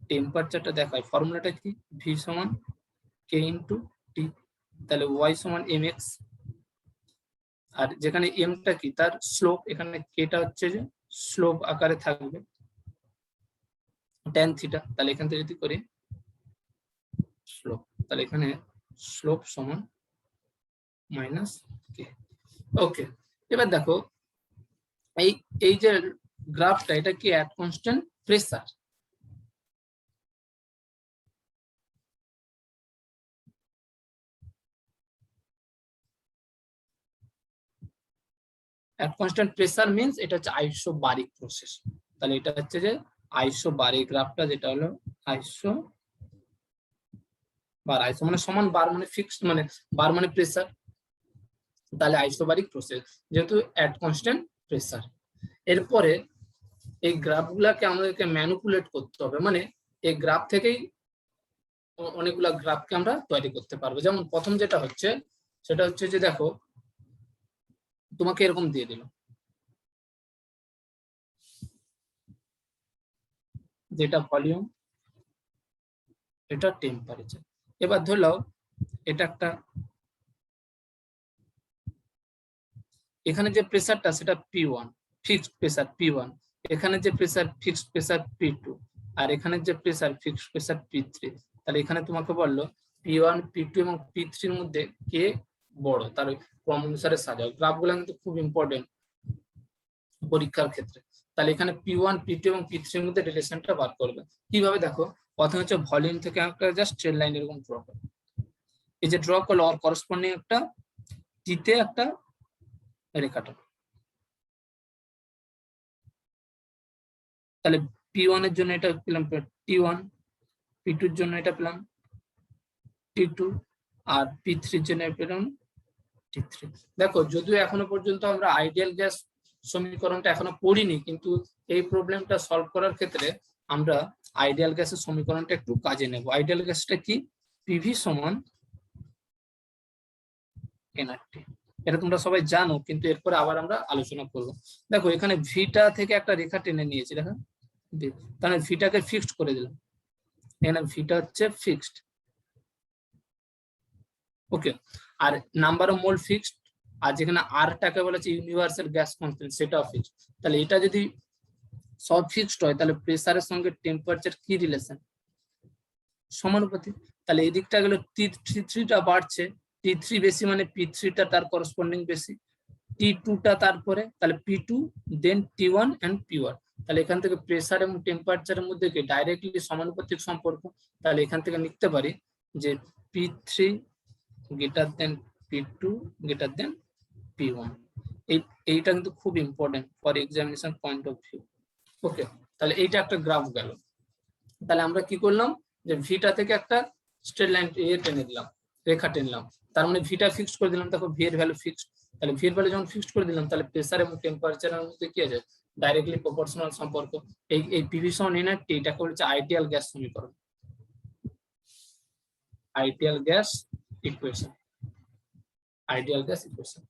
Speaker 1: টেম্পারেচারটা দেখায়, ফর্মুলাটা কি, ভি সমান কে ইন্টু টি, তাহলে ওয়াই সমান এম এক্স। আর যেখানে এমটা কি, তার স্লোপ, এখানে কেটা হচ্ছে যে স্লোপ আকারে থাকবে ট্যান থিটা। তাহলে এখান থেকে যদি করি স্লোপ, তাহলে এখানে স্লোপ সমান মাইনাস কে। ওকে, এবার দেখো এই এই যে গ্রাফটা, এটা কি at constant pressure. At constant pressure means এটা হচ্ছে আইসোবারিক প্রসেস। তাহলে এটা হচ্ছে যে আইসোবারিক গ্রাফটা, যেটা হলো আইসো বার, আইসো মানে সমান, বার মানে ফিক্সড, মানে বার মানে প্রেসার, তাহলে আইসোবারিক প্রসেস যেহেতু অ্যাট কনস্ট্যান্ট প্রেসার। এরপরে এই গ্রাফগুলাকে আমাদেরকে ম্যানিপুলেট করতে হবে, মানে এই গ্রাফ থেকেই অনেকগুলা গ্রাফকে আমরা তৈরি করতে পারবো। যেমন প্রথম যেটা হচ্ছে, সেটা হচ্ছে যে দেখো তোমাকে এরকম দিয়ে দিল, যেটা ভলিউম, এটা টেম্পারেচার। এবার ধরলাও এটা একটা, এখানে যে প্রেসারটা সেটা P1 ফিক্সড প্রেসার P1, এখানে যে প্রেসার ফিক্সড প্রেসার P2, আর এখানে যে প্রেসার ফিক্সড প্রেসার P3। তাহলে এখানে তোমাকে বললো P1, P2 এবং P3 এর মধ্যে কে বড়, তার ক্রম অনুসারে সাজাও। গ্রাফগুলো কিন্তু খুব ইম্পর্টেন্ট পরীক্ষার ক্ষেত্রে। তাহলে এখানে P1, P2 এবং P3 এর মধ্যে রিলেশনটা বার করবে কিভাবে, দেখো প্রথমে হচ্ছে ভলিউম থেকে একটা জাস্ট স্ট্রেট লাইন এরকম ড্র করবে। এই যে ড্র করলো, আর করসপন্ডিং একটা টিতে একটা রেখাটা, তাহলে P1 এর জন্য এটা পেলাম T1, P2 এর জন্য এটা পেলাম T2, আর P3 এর জন্য পেলাম T3। দেখো যদিও এখনো পর্যন্ত আমরা আইডিয়াল গ্যাস সমীকরণটা এখনো পড়িনি, কিন্তু এই প্রবলেমটা সলভ করার ক্ষেত্রে আমরা আইডিয়াল গ্যাসের সমীকরণটা একটু কাজে নেব। আইডিয়াল গ্যাসটা কি, পিভি সমান এনআরটি। এটা তোমরা সবাই জানো, কিন্তু এরপরে আবার আমরা আলোচনা করব। দেখো এখানে ভিটা থেকে একটা রেখা টেনে নিয়েছি, দেখো তাহলে ভিটাকে ফিক্সড করে দিলাম, এখানে ভিটা হচ্ছে ফিক্সড। ওকে, আর নাম্বার অফ মোল ফিক্সড, আর যেখানে আরটাকে বলেছে ইউনিভার্সাল গ্যাস কনস্ট্যান্ট, সেটাও ফিক্সড। তাহলে এটা যদি সব ফিক্সড হয়, তাহলে প্রেসারের সঙ্গে টেম্পারেচার কি রিলেশন, সমানুপাতিক। তাহলে এই দিকটা গেল T3টা বাড়ছে, T3 বেশি মানে P3টা তার করসপন্ডিং বেশি, T2টা তারপরে, তাহলে P2 then T1 and P1। তাহলে এখান থেকে প্রেসার এবং টেম্পারেচারের মধ্যে কি ডাইরেক্টলি সমানুপাতিক সম্পর্ক। তাহলে এখান থেকে লিখতে পারি যে P3 greater than P2 greater than P1। এইটা কিন্তু খুব important for examination point of view. Okay, তাহলে এইটা একটা গ্রাফ গেল। তাহলে আমরা কি করলাম, যে ভিটা থেকে একটা স্ট্রেট লাইন টেনে দিলাম, রেখা টেনলাম, তার মানে ভিটা ফিক্সড করে দিলাম। দেখো ভি এর ভ্যালু ফিক্সড, তাহলে ভি এর ভ্যালু যখন ফিক্সড করে দিলাম, তাহলে প্রেসার এবং টেম্পারেচারের মধ্যে কি আছে, ডাইরেক্টলি প্রপোর্শনাল সম্পর্ক। এই পিভি সমান এনআরটি, এটাকে বলছে আইডিয়াল গ্যাস সমীকরণ, ideal gas equation, ideal gas equation.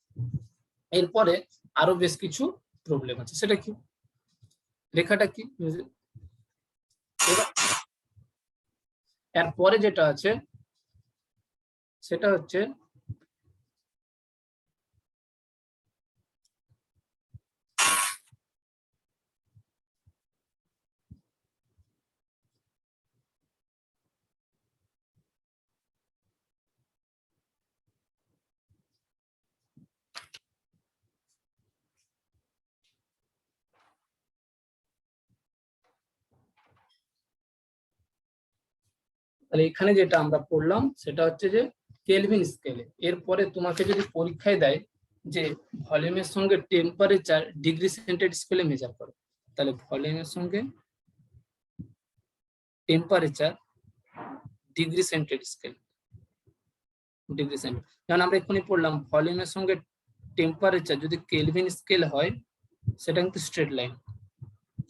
Speaker 1: এরপরে আরো বেশ কিছু প্রবলেম আছে, সেটা কি, রেখাটা কি, এরপরে যেটা আছে সেটা হচ্ছে তাহলে এখানে যেটা আমরা পড়লাম সেটা হচ্ছে যে কেলভিন স্কেলে। এরপরে তোমাকে যদি পরীক্ষায় দেয় যে ভলিউমের সঙ্গে টেম্পারেচার ডিগ্রি সেন্টিগ্রেড স্কেলে মেজার করো, তাহলে ভলিউমের সঙ্গে temperature degree centigrade scale, degree centigrade. যেমন আমরা এক্ষুনি পড়লাম ভলিউমের সঙ্গে টেম্পারেচার যদি কেলভিন স্কেল হয় সেটা কিন্তু স্ট্রেট লাইন,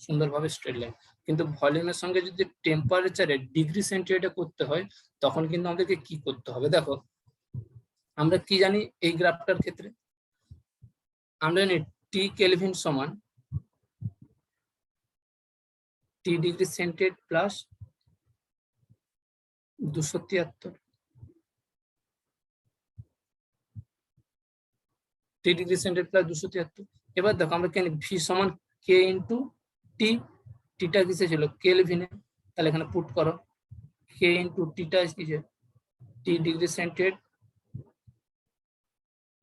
Speaker 1: সুন্দরভাবে স্ট্রেট লাইন। কিন্তু ভলিউমের সঙ্গে যদি টেম্পারেচারে ডিগ্রি সেন্টিগ্রেডে করতে হয় তখন কিন্তু আমাদেরকে কি করতে হবে? দেখো আমরা কি জানি এই গ্রাফটার ক্ষেত্রে, আমরা জানি টি কেলভিন সমান টি ডিগ্রি সেন্টিগ্রেড প্লাস 273 টি ডিগ্রি সেন্টিগ্রেড প্লাস 273। এবার দেখো আমরা জানি ভি সমান কে ইন্টু টি, টিটা কিসে ছিল? কেলভিনে। তাহলে এখানে পুট করো কে ইন্টু টিটা কিসে? টি ডিগ্রি সেন্টিগ্রেড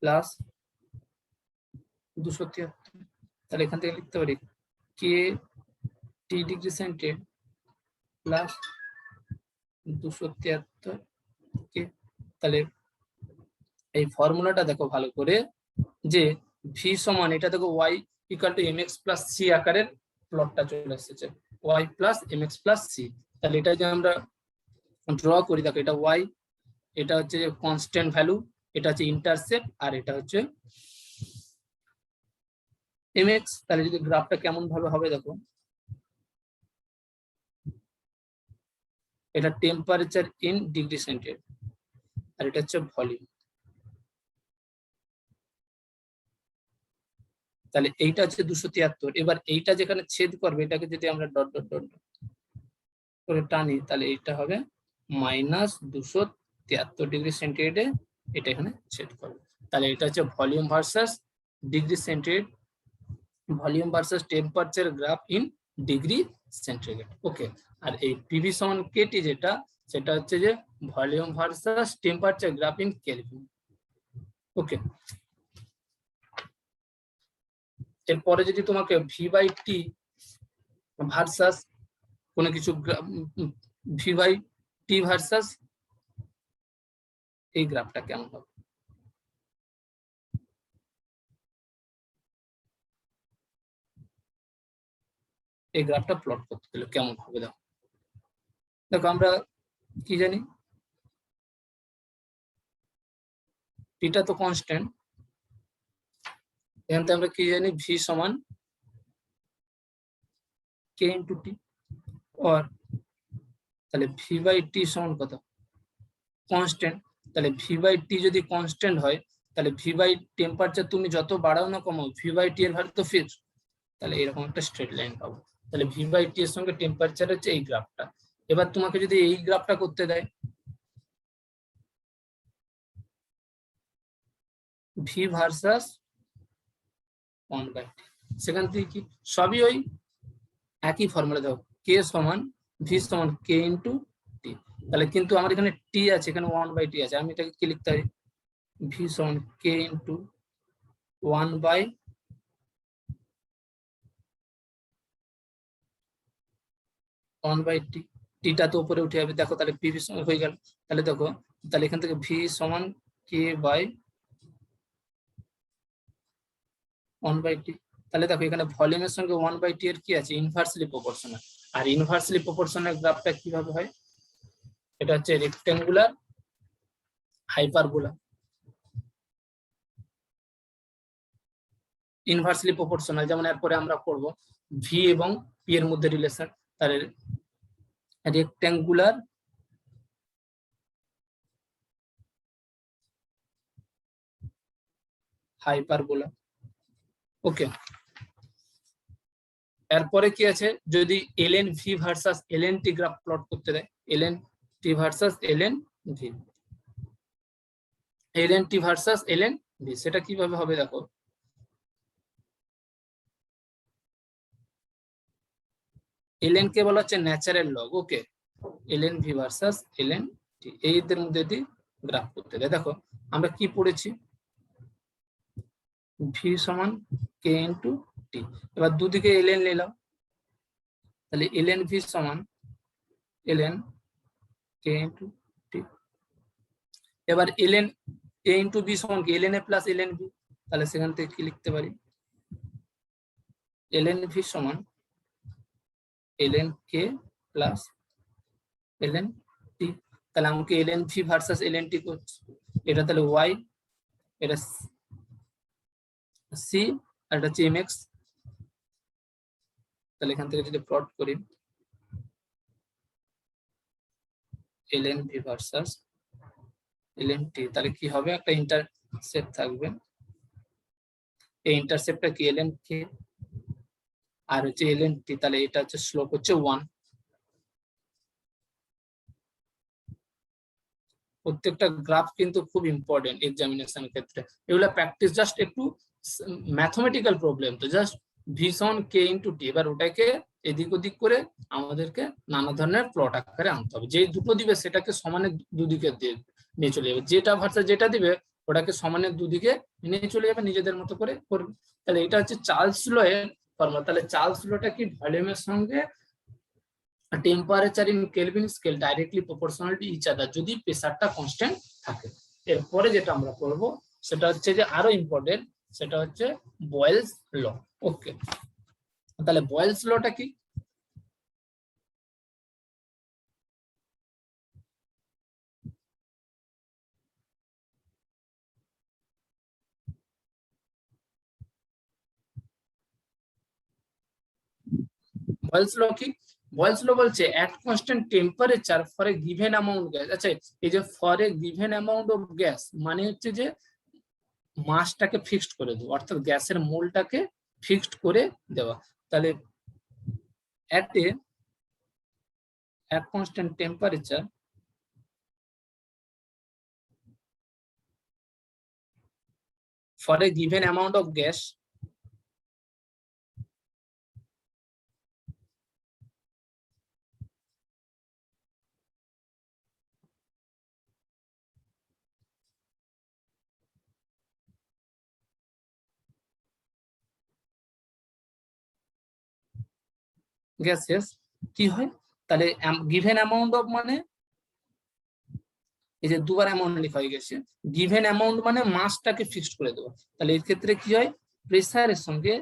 Speaker 1: প্লাস 273। তাহলে এখান থেকে লিখতে পারি কে টি ডিগ্রি সেন্টিগ্রেড প্লাস 273 কে। তাহলে এই ফর্মুলাটা দেখো ভালো করে, যে ভি সমান এটা দেখো Y equal to M X plus C আকারের প্লটটা চলে এসেছে, Y plus M X plus C. তাহলে এটা যে আমরা ড্র করি, দেখো এটা ওয়াই, এটা হচ্ছে কনস্ট্যান্ট ভ্যালু, এটা হচ্ছে ইন্টারসেপ্ট, আর এটা হচ্ছে এম এক্স। তাহলে যদি গ্রাফটা কেমন ভাবে হবে দেখো, এটা টেম্পারেচার ইন ডিগ্রি সেন্টিগ্রেড আর এটা হচ্ছে ভলিউম। তাহলে এইটা হচ্ছে 273। এবার এইটা যেখানে ছেদ করবে এটাকে যদি আমরা ডট ডট ডট করে টানি তাহলে এইটা হবে মাইনাস 273 ডিগ্রি সেন্টিগ্রেডে এটা এখানে ছেদ করবে। তাহলে এটা হচ্ছে volume versus degree centigrade, volume versus temperature graph in degree centigrade. Okay, আর এই পিভি সমান কেটি যেটা, সেটা হচ্ছে যে volume versus temperature graph in kelvin. Okay, এরপরে যদি তোমাকে ভি বাই টি ভার্সাস কোনো কিছু ভি বাই টি ভার্সাস এই গ্রাফটা কেমন হবে, এই গ্রাফটা প্লট করতে গেলে কেমন হবে দেখো। দেখো আমরা কি জানি, টিটা তো কনস্ট্যান্ট, এখান থেকে আমরা কি জানি ভি সমান কে ইন্টু টি, और তাহলে ভি বাই টি সমান কত? কনস্ট্যান্ট। তাহলে ভি বাই টি যদি কনস্ট্যান্ট হয় তাহলে ভি বাই টেম্পারেচার তুমি যত বাড়াও না কমাও ভি বাই টি এর ভ্যালু তো ফিক্সড। তাহলে এরকম একটা স্ট্রেট লাইন পাবো। তাহলে ভি বাই টি এর সঙ্গে টেম্পারেচার হচ্ছে এই গ্রাফটা। এবার তোমাকে যদি এই গ্রাফটা করতে দেয় ভি ভার্সাস 1/t, সেখান থেকে কি সবই ওই একই ফর্মুলা দাও, কে সমান ভি সমান কে ইন্টু টি। তাহলে কিন্তু আমার এখানে টি আছে, এখানে 1/t আছে, আমি এটাকে কি লিখতে পারি? ভি সমান কে ইন্টু 1/t, টিটা তো উপরে উঠে যাবে। দেখো তাহলে পিভি সমান হয়ে গেল। তাহলে দেখো, তাহলে এখান থেকে ভি সমান কে বাই 1/t। তাহলে দেখো এখানে ভলিউমের সঙ্গে 1/t এর কি আছে? Inversely proportional. আর ইনভার্সলি প্রপোর্শনাল গ্রাফটা কিভাবে হয়? এটা হচ্ছে রেক্টেঙ্গুলার হাইপারবোলা, ইনভার্সলি প্রপোর্শনাল। যেমন এরপরে আমরা করব ভি এবং পি এর মধ্যে রিলেশন, তাহলে রেক্টেঙ্গুলার হাইপারবোলা। ওকে, এরপরে কি আছে? যদি LN V versus LN T graph plot করতে দেয়, LN T versus LN V, LN T versus LN V, সেটা কিভাবে হবে দেখো। এলএন কে বলা হচ্ছে natural log. Okay, LN V versus LN T, এইদের মধ্যে দিয়ে গ্রাফ করতে দেয়। দেখো আমরা কি পড়েছি, ভি সমান কে ইন্টু টি। এবার দুদিকে এলএন নিলাম, তাহলে এলএন ভি সমান এলএন কে ইন্টু টি। এবার ln a ইন্টু বি সমান কি ln a plus ln b, তাহলে সেখান থেকে কি লিখতে পারি ln v সমান ln k plus ln t। তাহলে আমাকে ln v versus ln t করছে, এটা তাহলে y, এটা c, আর এটা হচ্ছে mx। তাহলে এখান থেকে যদি প্লট করি ln v versus ln t, তাহলে কি হবে একটা ইন্টারসেপ্ট থাকবে, এই ইন্টারসেপ্টটা কি ln k আর হচ্ছে ln t, তাহলে এটা হচ্ছে স্লোপ হচ্ছে 1। প্রত্যেকটা গ্রাফ কিন্তু খুব ইম্পর্টেন্ট এক্সামিনেশনের ক্ষেত্রে, এগুলা প্র্যাকটিস জাস্ট একটু ম্যাথমেটিক্যাল প্রবলেম, তো জাস্ট ভীষণ কে ইন্টু টি, এবার ওটাকে এদিক ওদিক করে আমাদেরকে নানা ধরনের প্লট আকারে আনতে হবে, যে দুটো দিবে সেটাকে সমানে দুদিকে নিয়ে চলে যাবে, যেটা ভার্সা যেটা দিবে ওটাকে সমানে দুদিকে নিয়ে চলে যাবে, নিজেদের মতো করে করবে। তাহলে এটা হচ্ছে চার্লস ল এর ফর্মুলা। তাহলে চার্লস লটা কি ভলিউমের সঙ্গে temperature in Kelvin scale directly proportional to each other, যদি প্রেসারটা কনস্ট্যান্ট থাকে। এরপরে যেটা আমরা করব সেটা হচ্ছে যে আরো ইম্পর্টেন্ট, সেটা হচ্ছে বয়েলস ল। ওকে, তাহলে বয়েলস লটা কি? বয়েলস ল কি? বয়েলস ল বলছে at constant temperature for a given amount gas, আচ্ছা এই যে for a given amount of gas মানে হচ্ছে যে মাসটাকে ফিক্সড করে দেওয়া, অর্থাৎ গ্যাসের মোলটাকে ফিক্সড করে দেওয়া। তাহলে at constant temperature for a given amount of gas, gases কি হয়? তাহলে গিভেন অ্যামাউন্ট অফ মানে এই যে দুবার অ্যামাউন্ট লেখা হয়ে গেছে, গিভেন অ্যামাউন্ট মানে মাসটাকে ফিক্সড করে দেওয়া। তাহলে এর ক্ষেত্রে কি হয়, প্রেসারের সঙ্গে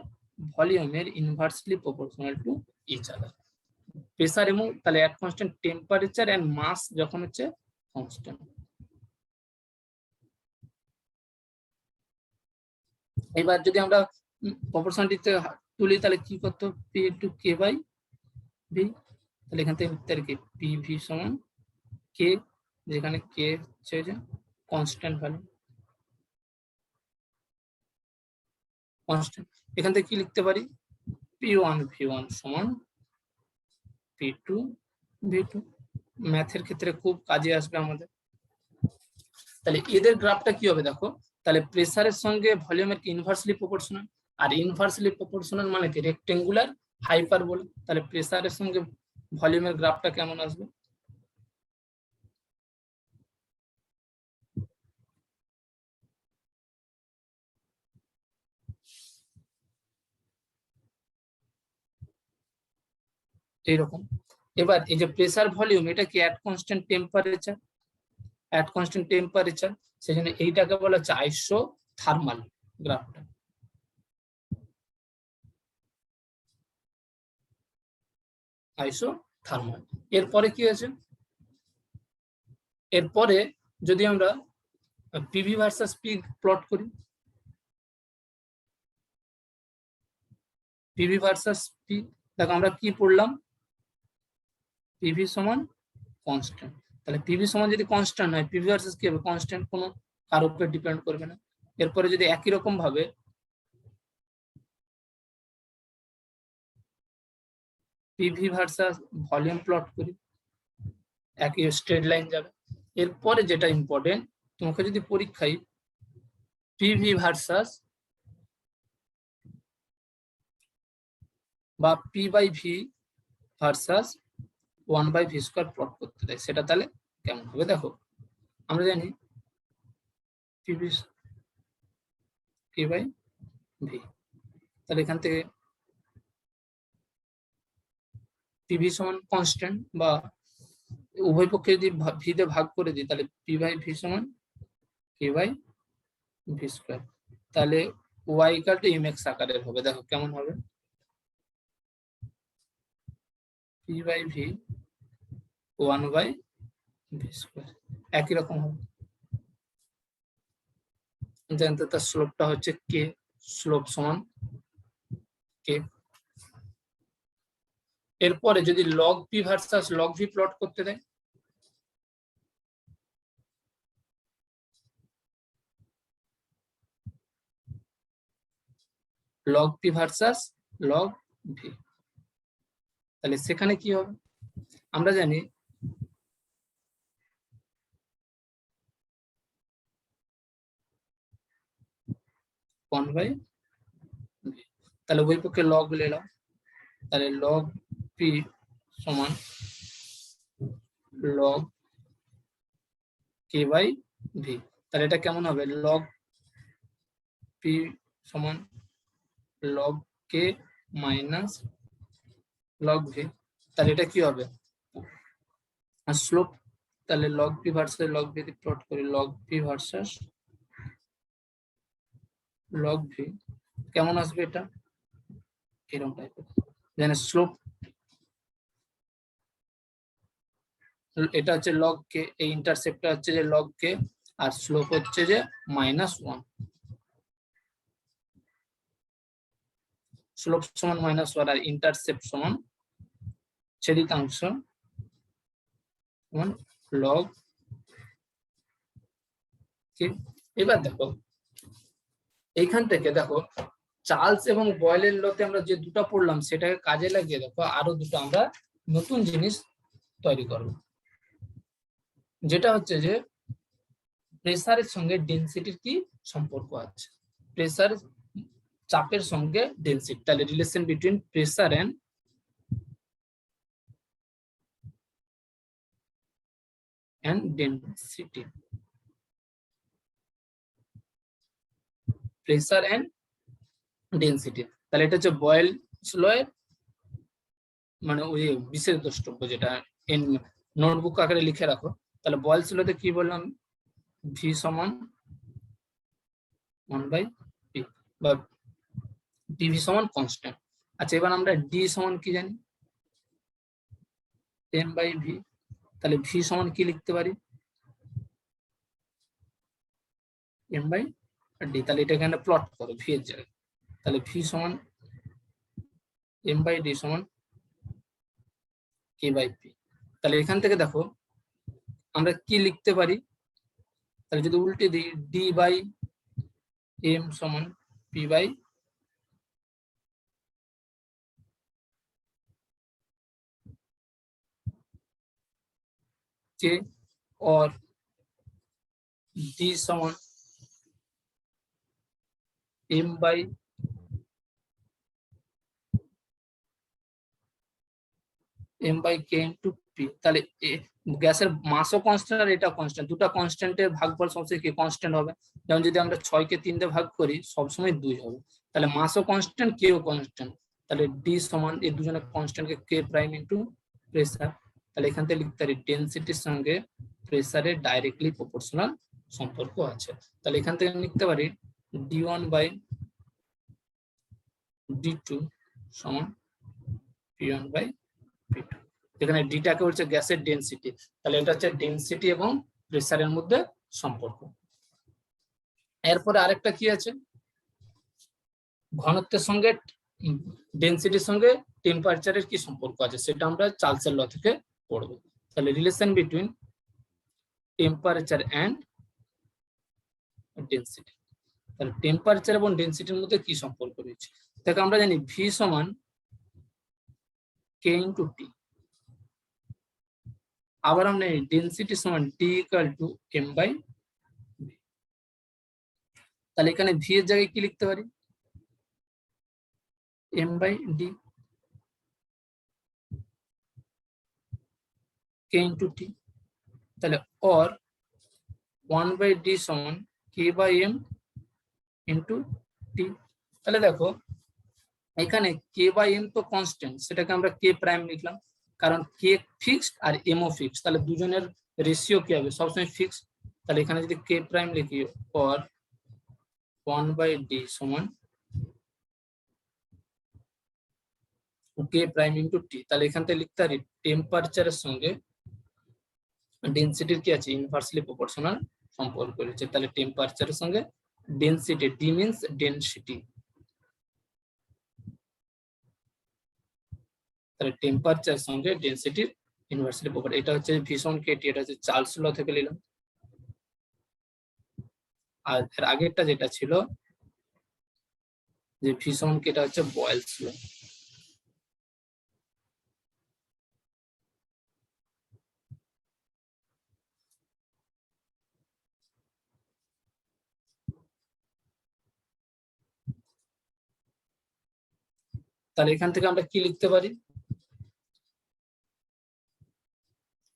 Speaker 1: ভলিউমের inversely proportional to each other. Pressure এবং তাহলে at constant temperature and mass যখন হচ্ছে কনস্ট্যান্ট। এবার যদি আমরা প্রপোর্শনালিটিতে তুলি তাহলে কি করতে হবে, P into K by V. তাহলে এখান থেকে উত্তর কি পি ভি সমান কে, যেখানে কে হচ্ছে যে কনস্ট্যান্ট ভ্যালু, কনস্ট্যান্ট। এখান থেকে কি লিখতে পারি, P1 V1 সমান P2 V2। ম্যাথের ক্ষেত্রে খুব কাজে আসবে আমাদের। তাহলে এদের গ্রাফটা কি হবে দেখো, তাহলে প্রেসারের সঙ্গে ভলিউমের কি ইনভার্সলি প্রপোর্শনাল, আর ইনভার্সলি প্রপোর্শনাল মানে কি রেক্টেঙ্গুলার হাইপারবোলা। তাহলে প্রেসারের সঙ্গে ভলিউমের গ্রাফটা কেমন আসবে, এইরকম। এবার এই যে প্রেসার ভলিউম এটা কি at constant temperature, at constant temperature, সেখানে এইটাকে বলা হচ্ছে আইসোথার্মাল গ্রাফটা। আইসোথার্মাল। এরপরে কি হয়েছে, এরপরে যদি আমরা পিভি ভার্সাস পি প্লট করি, পিভি ভার্সাস পি, দেখো আমরা কি পড়লাম, পিভি সমান কনস্ট্যান্ট। তাহলে পিভি সমান যদি কনস্ট্যান্ট হয় পিভি ভার্সাস কি হবে, কনস্ট্যান্ট, কোনো কার উপরে ডিপেন্ড করবে না। এরপরে যদি একই রকম ভাবে পিভি ভার্সাস ভলিউম প্লট করি, একই স্ট্রেট লাইন যাবে। এরপরে যেটা ইম্পর্টেন্ট, তোমাকে যদি পরীক্ষায় পিভি ভার্সাস বা P by V versus 1/v² plot করতে দেয়, সেটা তাহলে কেমন হবে দেখো, আমরা জানি পিভি পি বাই ভি, তাহলে এখান থেকে পিভি সমান কনস্ট্যান্ট বা উভয় পক্ষে যদি ভি তে ভাগ করে দিই তাহলে পি বাই ভি সমান কে বাই ভি স্কোয়ার। তাহলে ওয়াই ইকুয়াল টু mx আকারের হবে। দেখো কেমন হবে, P by V 1/v square, একই রকম হবে। জানতে তার স্লোপটা হচ্ছে কে, স্লোপ সমান কে। এরপরে যদি log P versus log V plot করতে দেয়, log P versus log V, তাহলে সেখানে কি হবে? আমরা জানি ওয়ান বাই ভি, তাহলে ওই পক্ষে লগ নিলাম, তাহলে লগ পি সমান লগ কে বাই ভি। তাহলে এটা কেমন হবে, লগ পি সমান log K minus log V. তাহলে এটা কি হবে, স্লোপ। তাহলে log P versus log V plot করি, log P versus log V কেমন আসবে, এটা এরকম টাইপের। দেন স্লোপ, এটা হচ্ছে লগ কে, এই ইন্টারসেপ্টটা হচ্ছে যে লগ কে, আর স্লোপ হচ্ছে যে -1। স্লোপ সমান -1 আর ইন্টারসেপ্ট সমান ছেদিতাংশ সমান লগ কে। এবার দেখো এইখান থেকে দেখো চার্লস এবং বয়েলের লতে আমরা যে দুটো পড়লাম সেটাকে কাজে লাগিয়ে দেখো আরো দুটো আমরা নতুন জিনিস তৈরি করব, যেটা হচ্ছে যে প্রেসারের সঙ্গে ডেনসিটির কি সম্পর্ক আছে। প্রেসার চাপের সঙ্গে ডেনসিটি, তাহলে relation between pressure and density, pressure and density. তাহলে এটা হচ্ছে বয়েলস লয়ের মানে ওই বিশেষ দ্রষ্টব্য, যেটা নোটবুক আকারে লিখে রাখো। তাহলে বয়েলস লতে কি বললাম, ভি সমান 1/p বা ডিভি সমান কনস্ট্যান্ট। আচ্ছা এবার আমরা ডি সমান কি জানি, m/v। তাহলে ভি সমান কি লিখতে পারি, m/d। তাহলে এটা এখানে প্লট করো ভি এর জায়গায়, তাহলে ভি সমান m/d সমান k/p। তাহলে এখান থেকে দেখো আমরা কি লিখতে পারি, তাহলে যদি উল্টে দিই d/m সমান p/k, और d समान m/k ইনটু p। তাহলে গ্যাসের মাসও কনস্ট্যান্ট আর এটা কনস্ট্যান্ট, দুটো কনস্ট্যান্টের ভাগফল সবসময় কি কনস্ট্যান্ট হবে। যেমন যদি আমরা 6 কে 3 দিয়ে ভাগ করি সবসময় 2 হবে। তাহলে মাসও কনস্ট্যান্ট, কেও কনস্ট্যান্ট। তাহলে d সমান এই দুজনের কনস্ট্যান্টকে k প্রাইম ইনটু প্রেসার। তাহলে এখান থেকে লিখতে পারি ডেনসিটির সঙ্গে প্রেসারের ডাইরেক্টলি প্রপোর্শনাল সম্পর্ক আছে। তাহলে এখান থেকে লিখতে পারি d1/d2 সমান p1/p2। এখানে ডিটাকে হচ্ছে গ্যাসের ডেনসিটি, তাহলে এটা হচ্ছে ডেনসিটি এবং প্রেসারের মধ্যে সম্পর্ক। এরপরে আরেকটা কি আছে, ঘনত্বের সঙ্গে ডেনসিটির সঙ্গে টেম্পারেচারের কি সম্পর্ক আছে সেটা আমরা চার্লসের ল থেকে পড়ব। তাহলে relation between temperature and density, তাহলে টেম্পারেচার এবং ডেনসিটির মধ্যে কি সম্পর্ক রয়েছে। দেখো আমরা জানি ভি সমান কে ইন্টু টি, আবার আমরা ডেনসিটি সমান টি ইকুয়াল টু m/v। তাহলে এখানে ভি এর জায়গায় কি লিখতে পারি, m/d k ইন্টু টি। তাহলে और 1/d সমান k/m ইন্টু টি। তাহলে দেখো এখানে k/m তো কনস্ট্যান্ট, সেটাকে আমরা k প্রাইম লিখলাম, কারণ k ফিক্সড আর m ও ফিক্সড, তাহলে দুজনের রেশিও কি হবে, সবসময় ফিক্সড। তাহলে এখানে যদি কে প্রাইম লিখি or 1/d সমান কে প্রাইম ইন্টু টি, তাহলে এখান থেকে লিখতে পারি টেম্পারেচারের সঙ্গে ডেন্সিটির কি আছে ইনভার্সলি প্রপোর্শনাল সম্পর্ক রয়েছে। তাহলে টেম্পারেচারের সঙ্গে ডেন্সিটি, ডি মিন্স ডেন্সিটি, তাহলে টেম্পারেচার সঙ্গে ডেন্সিটির ইনভার্সলি প্রপোর্শনাল। এটা হচ্ছে ভি সমান কেটি, এটা হচ্ছে চার্লস ল থেকে নিলাম। আর এর আগেরটা যেটা ছিল যে ভি সমান কে, এটা হচ্ছে বয়েলস ল। তাহলে এখান থেকে আমরা কি লিখতে পারি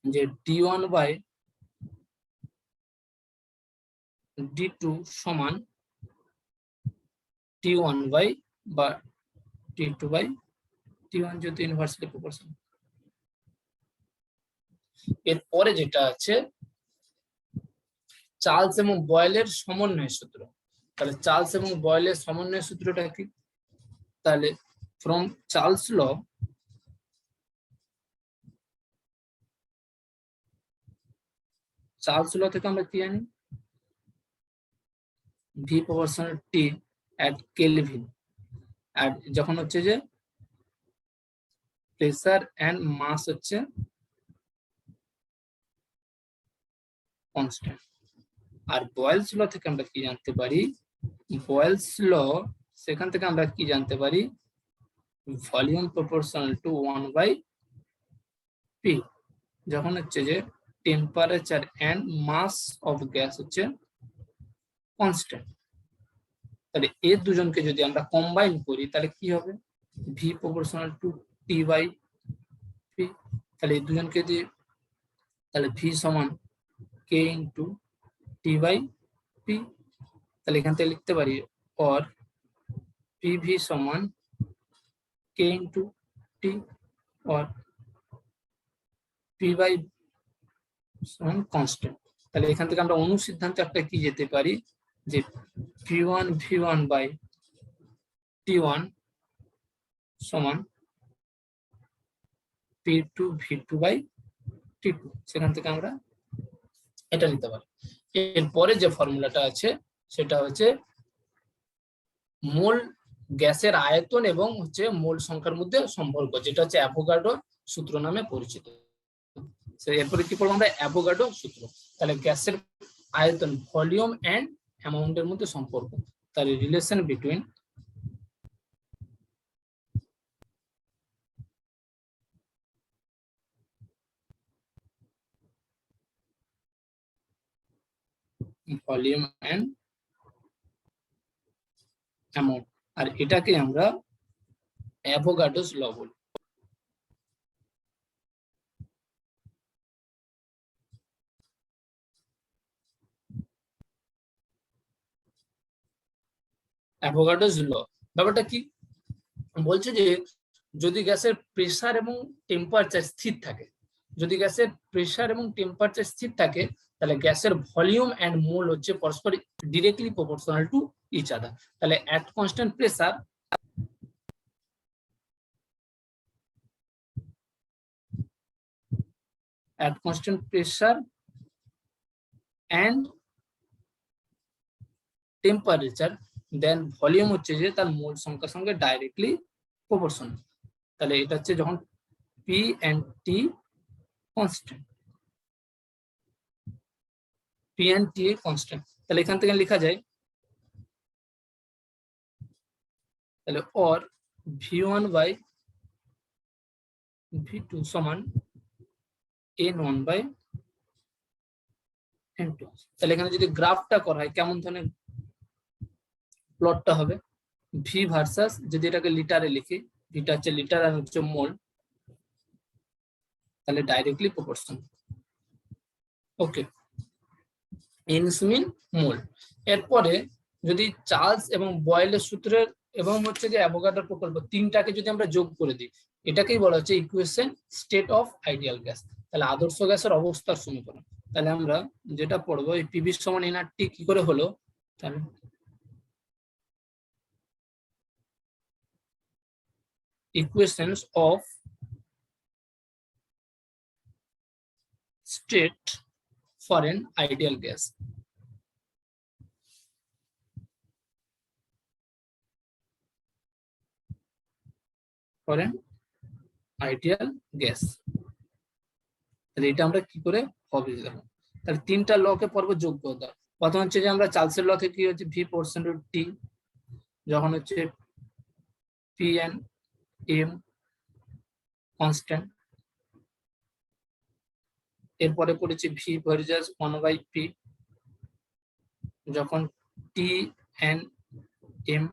Speaker 1: যে d1/d2 সমান t1 বাই বা t2/t1 যেহেতু ইনভার্সলি প্রপোর্শনাল। এরপরে যেটা আছে চার্লস এবং বয়েলের সমন্বয় সূত্র। তাহলে চার্লস এবং বয়েলের সমন্বয় সূত্রটা কি? তাহলে ফ্রম চার্লস ল থেকে আমরা কি জানি ভি প্রপোর্শনাল টি এট কেলভিন, আর যখন হচ্ছে যে প্রেসার এন্ড মাস হচ্ছে কনস্ট্যান্ট। আর বয়েলস ল থেকে আমরা কি জানতে পারি, বয়েলস ল সেখান থেকে আমরা কি জানতে পারি ভলিউম প্রপোর্শনাল টু 1/p, যখন হচ্ছে যে temperature and mass of gas হচ্ছে কনস্ট্যান্ট। তাহলে এই দুজনকে যদি আমরা কম্বাইন করি তাহলে কি হবে ভি প্রপোর্শনাল টু t/p। তাহলে এই দুজনকে দিয়ে তাহলে ভি সমান কে ইন্টু t/p। তাহলে এখান থেকে লিখতে পারি or pv সমান কে ইন্টু টি or p/, সমান কনস্ট্যান্ট। তাহলে এখান থেকে আমরা অনুসিদ্ধান্ত একটা কি যেতে পারি যে p1v1/t1 সমান p2v2/t2, সেখান থেকে আমরা এটা নিতে পারি। এরপরে যে ফর্মুলাটা আছে সেটা হচ্ছে মোল গ্যাসের আয়তন এবং হচ্ছে মোল সংখ্যার মধ্যে সম্পর্ক, যেটা হচ্ছে অ্যাভোগাড্রো সূত্র নামে পরিচিত। এরপরে কি করবো আমরা অ্যাভোগাড্রো সূত্র। তাহলে গ্যাসের আয়তন ভলিউম এন্ড অ্যামাউন্টের মধ্যে সম্পর্ক, তাহলে relation between volume and amount, আর এটাকে আমরা অ্যাভোগাড্রোস ল বলি। অ্যাভোগাড্রোস ল ব্যাপারটা কি বলছে যে যদি গ্যাসের প্রেসার এবং টেম্পারেচার স্থির থাকে, যদি গ্যাসের প্রেসার এবং টেম্পারেচার স্থির থাকে তাহলে গ্যাসের ভলিউম এন্ড মোল হচ্ছে পরস্পর directly proportional to each other. তাহলে at constant pressure and temperature then volume হচ্ছে যে তার মোল সংখ্যার সঙ্গে ডাইরেক্টলি প্রপোর্শনাল। তাহলে এটা হচ্ছে যখন P and T constant, P and T constant, তাহলে এখান থেকে লেখা যায় তাহলে or v1/v2 সমান n1/n2। তাহলে এখানে যদি গ্রাফটা করা হয় কেমন ধরনের প্লটটা হবে, ভি ভার্সাস, যদি এটাকে লিটারে লিখি, ভিটা হচ্ছে লিটার আর হচ্ছে মোল, তাহলে ডাইরেক্টলি প্রপোর্শনাল। ওকে, এনস মিন মোল। এরপরে যদি চার্লস এবং বয়েলের সূত্রের এবং হচ্ছে যে অ্যাভোগাড্রো প্রকল্প তিনটাকে যদি আমরা যোগ করে দিই, এটাকেই বলা হচ্ছে equation state of ideal gas, তাহলে আদর্শ গ্যাসের অবস্থার সমীকরণ। তাহলে আমরা যেটা পড়বো এই পিভি সমান এনআরটি কি করে হলো, তাহলে equations of state for an ideal gas. For an ideal gas. তাহলে এটা আমরা কি করে হবে দেখো, তাহলে তিনটা লকে পড়ব যোগ্যতা। প্রথম হচ্ছে যে আমরা চার্লসের ল থেকে কি হচ্ছে ভি পার্সেন্ট টি, যখন হচ্ছে পি এন এম কনস্ট্যান্ট, এরপরে পড়েছি ভি ভার্সাস 1/p যখন টি এন এম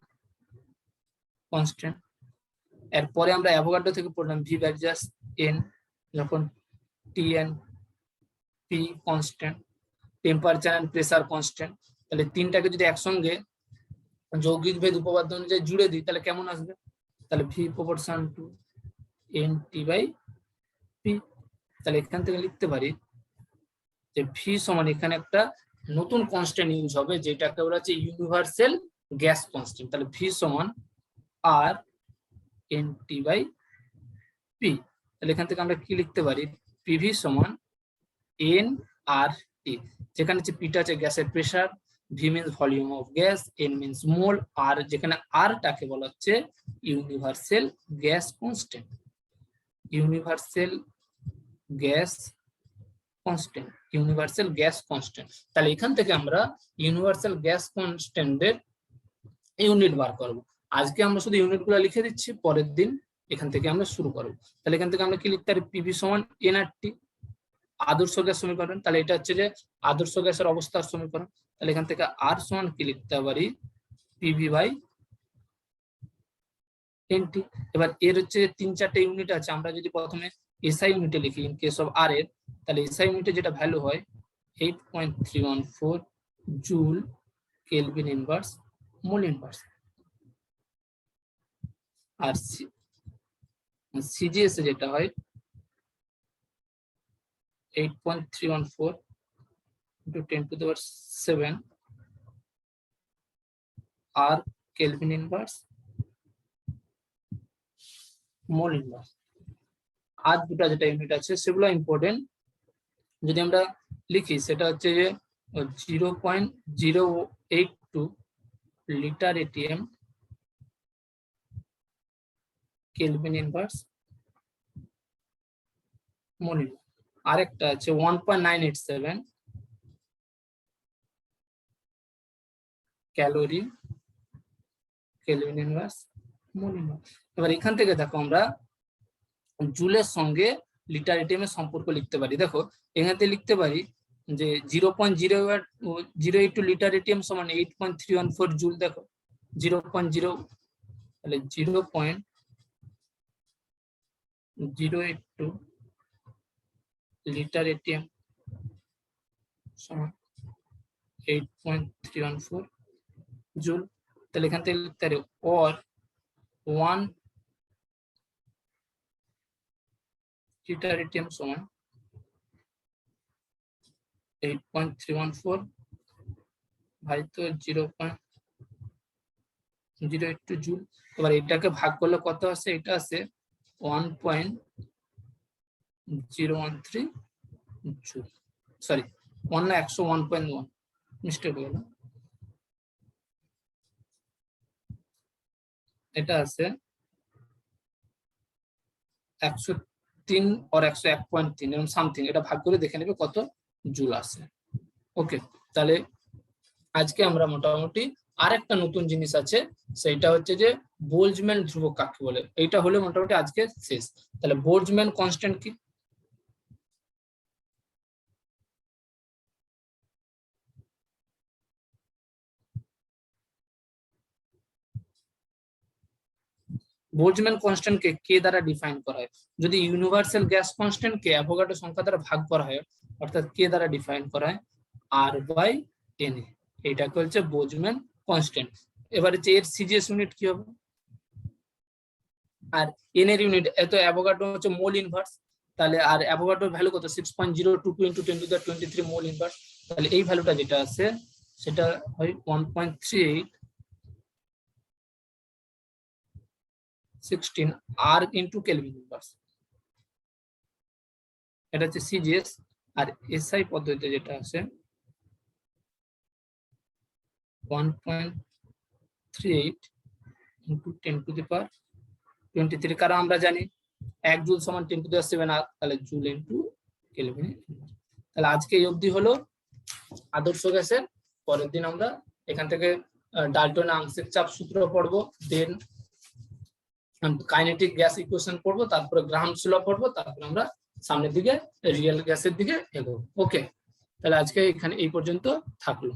Speaker 1: কনস্ট্যান্ট। এরপরে আমরা অ্যাভোগাড্রো থেকে পড়লাম ভি ভার্সাস এন যখন T N P constant, temperature and pressure constant. তাহলে তিনটাকে যদি একসঙ্গে যৌগিক ভেদ উপপাদ্য অনুযায়ী জুড়ে দিই তাহলে কেমন আসবে, তাহলে V proportion to N T by P. তাহলে এখান থেকে লিখতে পারি যে ভি সমান এখানে একটা নতুন কনস্ট্যান্ট ইউজ হবে যেটাকে বলা হচ্ছে ইউনিভার্সাল গ্যাস কনস্ট্যান্ট। তাহলে ভি সমান আর এন টি বাই পি। তাহলে এখান থেকে আমরা কি লিখতে পারি, পিভি সমান এন আর টি, যেখানে হচ্ছে পিটা হচ্ছে গ্যাসের pressure, V means volume of gas, N means mole, আর যেখানে আরটাকে বলা হচ্ছে universal gas constant. Universal gas constant, universal gas constant. তাহলে এখান থেকে আমরা ইউনিভার্সাল গ্যাস কনস্ট্যান্টের ইউনিট বার করব। আজকে আমরা শুধু ইউনিটগুলো লিখে দিচ্ছি, পরের দিন এখান থেকে আমরা শুরু করব। তাহলে এখান থেকে আমরা কি লিখতে পারি, পিভি সমান এনআরটি আদর্শ গ্যাস সমীকরণ। তাহলে এটা হচ্ছে যে আদর্শ গ্যাসের অবস্থার সমীকরণ। তাহলে এখান থেকে আর সমান কি লিখতে পারি, পিভি বাই এনটি। এবার এর হচ্ছে 3-4টে ইউনিট আছে, আমরা যদি প্রথমে এসআই ইউনিটে লিখি ইন কেস অফ আর এর, তাহলে এসআই ইউনিটে যেটা ভ্যালু হয় 8.314 joule kelvin inverse mole inverse. আর সিজিএস এ যেটা হয় 8.314 into 10⁷ আর কেলভিন ইনভার্স মোল ইনভার্স। আর দুটো যেটা ইউনিট আছে সেগুলো ইম্পর্টেন্ট, যদি আমরা লিখি সেটা হচ্ছে যে 0.082 litre ATM kelvin inverse mole inverse. আরেকটা আছে 1.987 calorie kelvin inverse mole inverse. এবার এখান থেকে দেখো আমরা জুলের সঙ্গে লিটার এটিএম এর সম্পর্ক লিখতে পারি। দেখো এখান থেকে লিখতে পারি যে 0.082 লিটার এটিএম সমান 8.314 জুল। দেখো 0.0, তাহলে 0.082 লিটার এটিএম সমান 8.314 জুল। তাহলে এখান থেকে লিখতে পারি or 1 লিটার এটিএম সমান 8.314 ভাই তো 0.082 জুল। এবার এটাকে ভাগ করলে কত আসে, এটা আসে 1.013 জুল। সরি 101.1, মিস্টেক হয়ে গেল। এটা আছে 103 or 101.3 এরকম সামথিং, এটা ভাগ করে দেখে নেবে কত জুল আসে। ওকে, তাহলে আজকে আমরা মোটামুটি আরেকটা নতুন জিনিস আছে, সেটা হচ্ছে যে বোল্টজম্যান ধ্রুবক কাকে বলে। এইটা হলে মোটামুটি আজকে শেষ। তাহলে বোল্টজম্যান কনস্ট্যান্ট কি, বোল্টজম্যান কনস্ট্যান্ট কে দ্বারা ডিফাইন করা হয়, যদি ইউনিভার্সাল গ্যাস কনস্ট্যান্ট কে অ্যাভোগাড্রো সংখ্যা দ্বারা ভাগ করা হয়, অর্থাৎ কে দ্বারা ডিফাইন করা হয় আর বাই এন এ, এইটাকে হচ্ছে বোল্টজম্যান কনস্ট্যান্ট। এবারে যে এর সিজিএস ইউনিট কি হবে, আর এন এর ইউনিট এত অ্যাভোগাড্রো হচ্ছে মোল ইনভার্স। তাহলে আর অ্যাভোগাড্রোর ভ্যালু কত 6.022 × 10⁻23 মোল ইনভার্স, তাহলে এই ভ্যালুটা যেটা আছে সেটা হয় 1.38 16 আর ইনটু কেলভিন ইনভার্স। এটা হচ্ছে সিজিএস। আর এসআই পদ্ধতিতে যেটা আছে 1.38 × 10⁻23, কারণ আমরা জানি 1 জুল সমান 10⁻7 আর, তাহলে জুল ইনটু কেলভিন। তাহলে আজকে এই অবধি হলো আদর্শ গ্যাসের। পরের দিন আমরা এখান থেকে ডাল্টনের আংশিক চাপ সূত্র পড়বো, দেন কাইনেটিক গ্যাস ইকুয়েশন পড়বো, তারপরে গ্রাহামস ল পড়বো, তারপরে আমরা সামনের দিকে রিয়েল গ্যাসের দিকে এগোবো। ওকে, তাহলে আজকে এখানে এই পর্যন্ত থাকলো।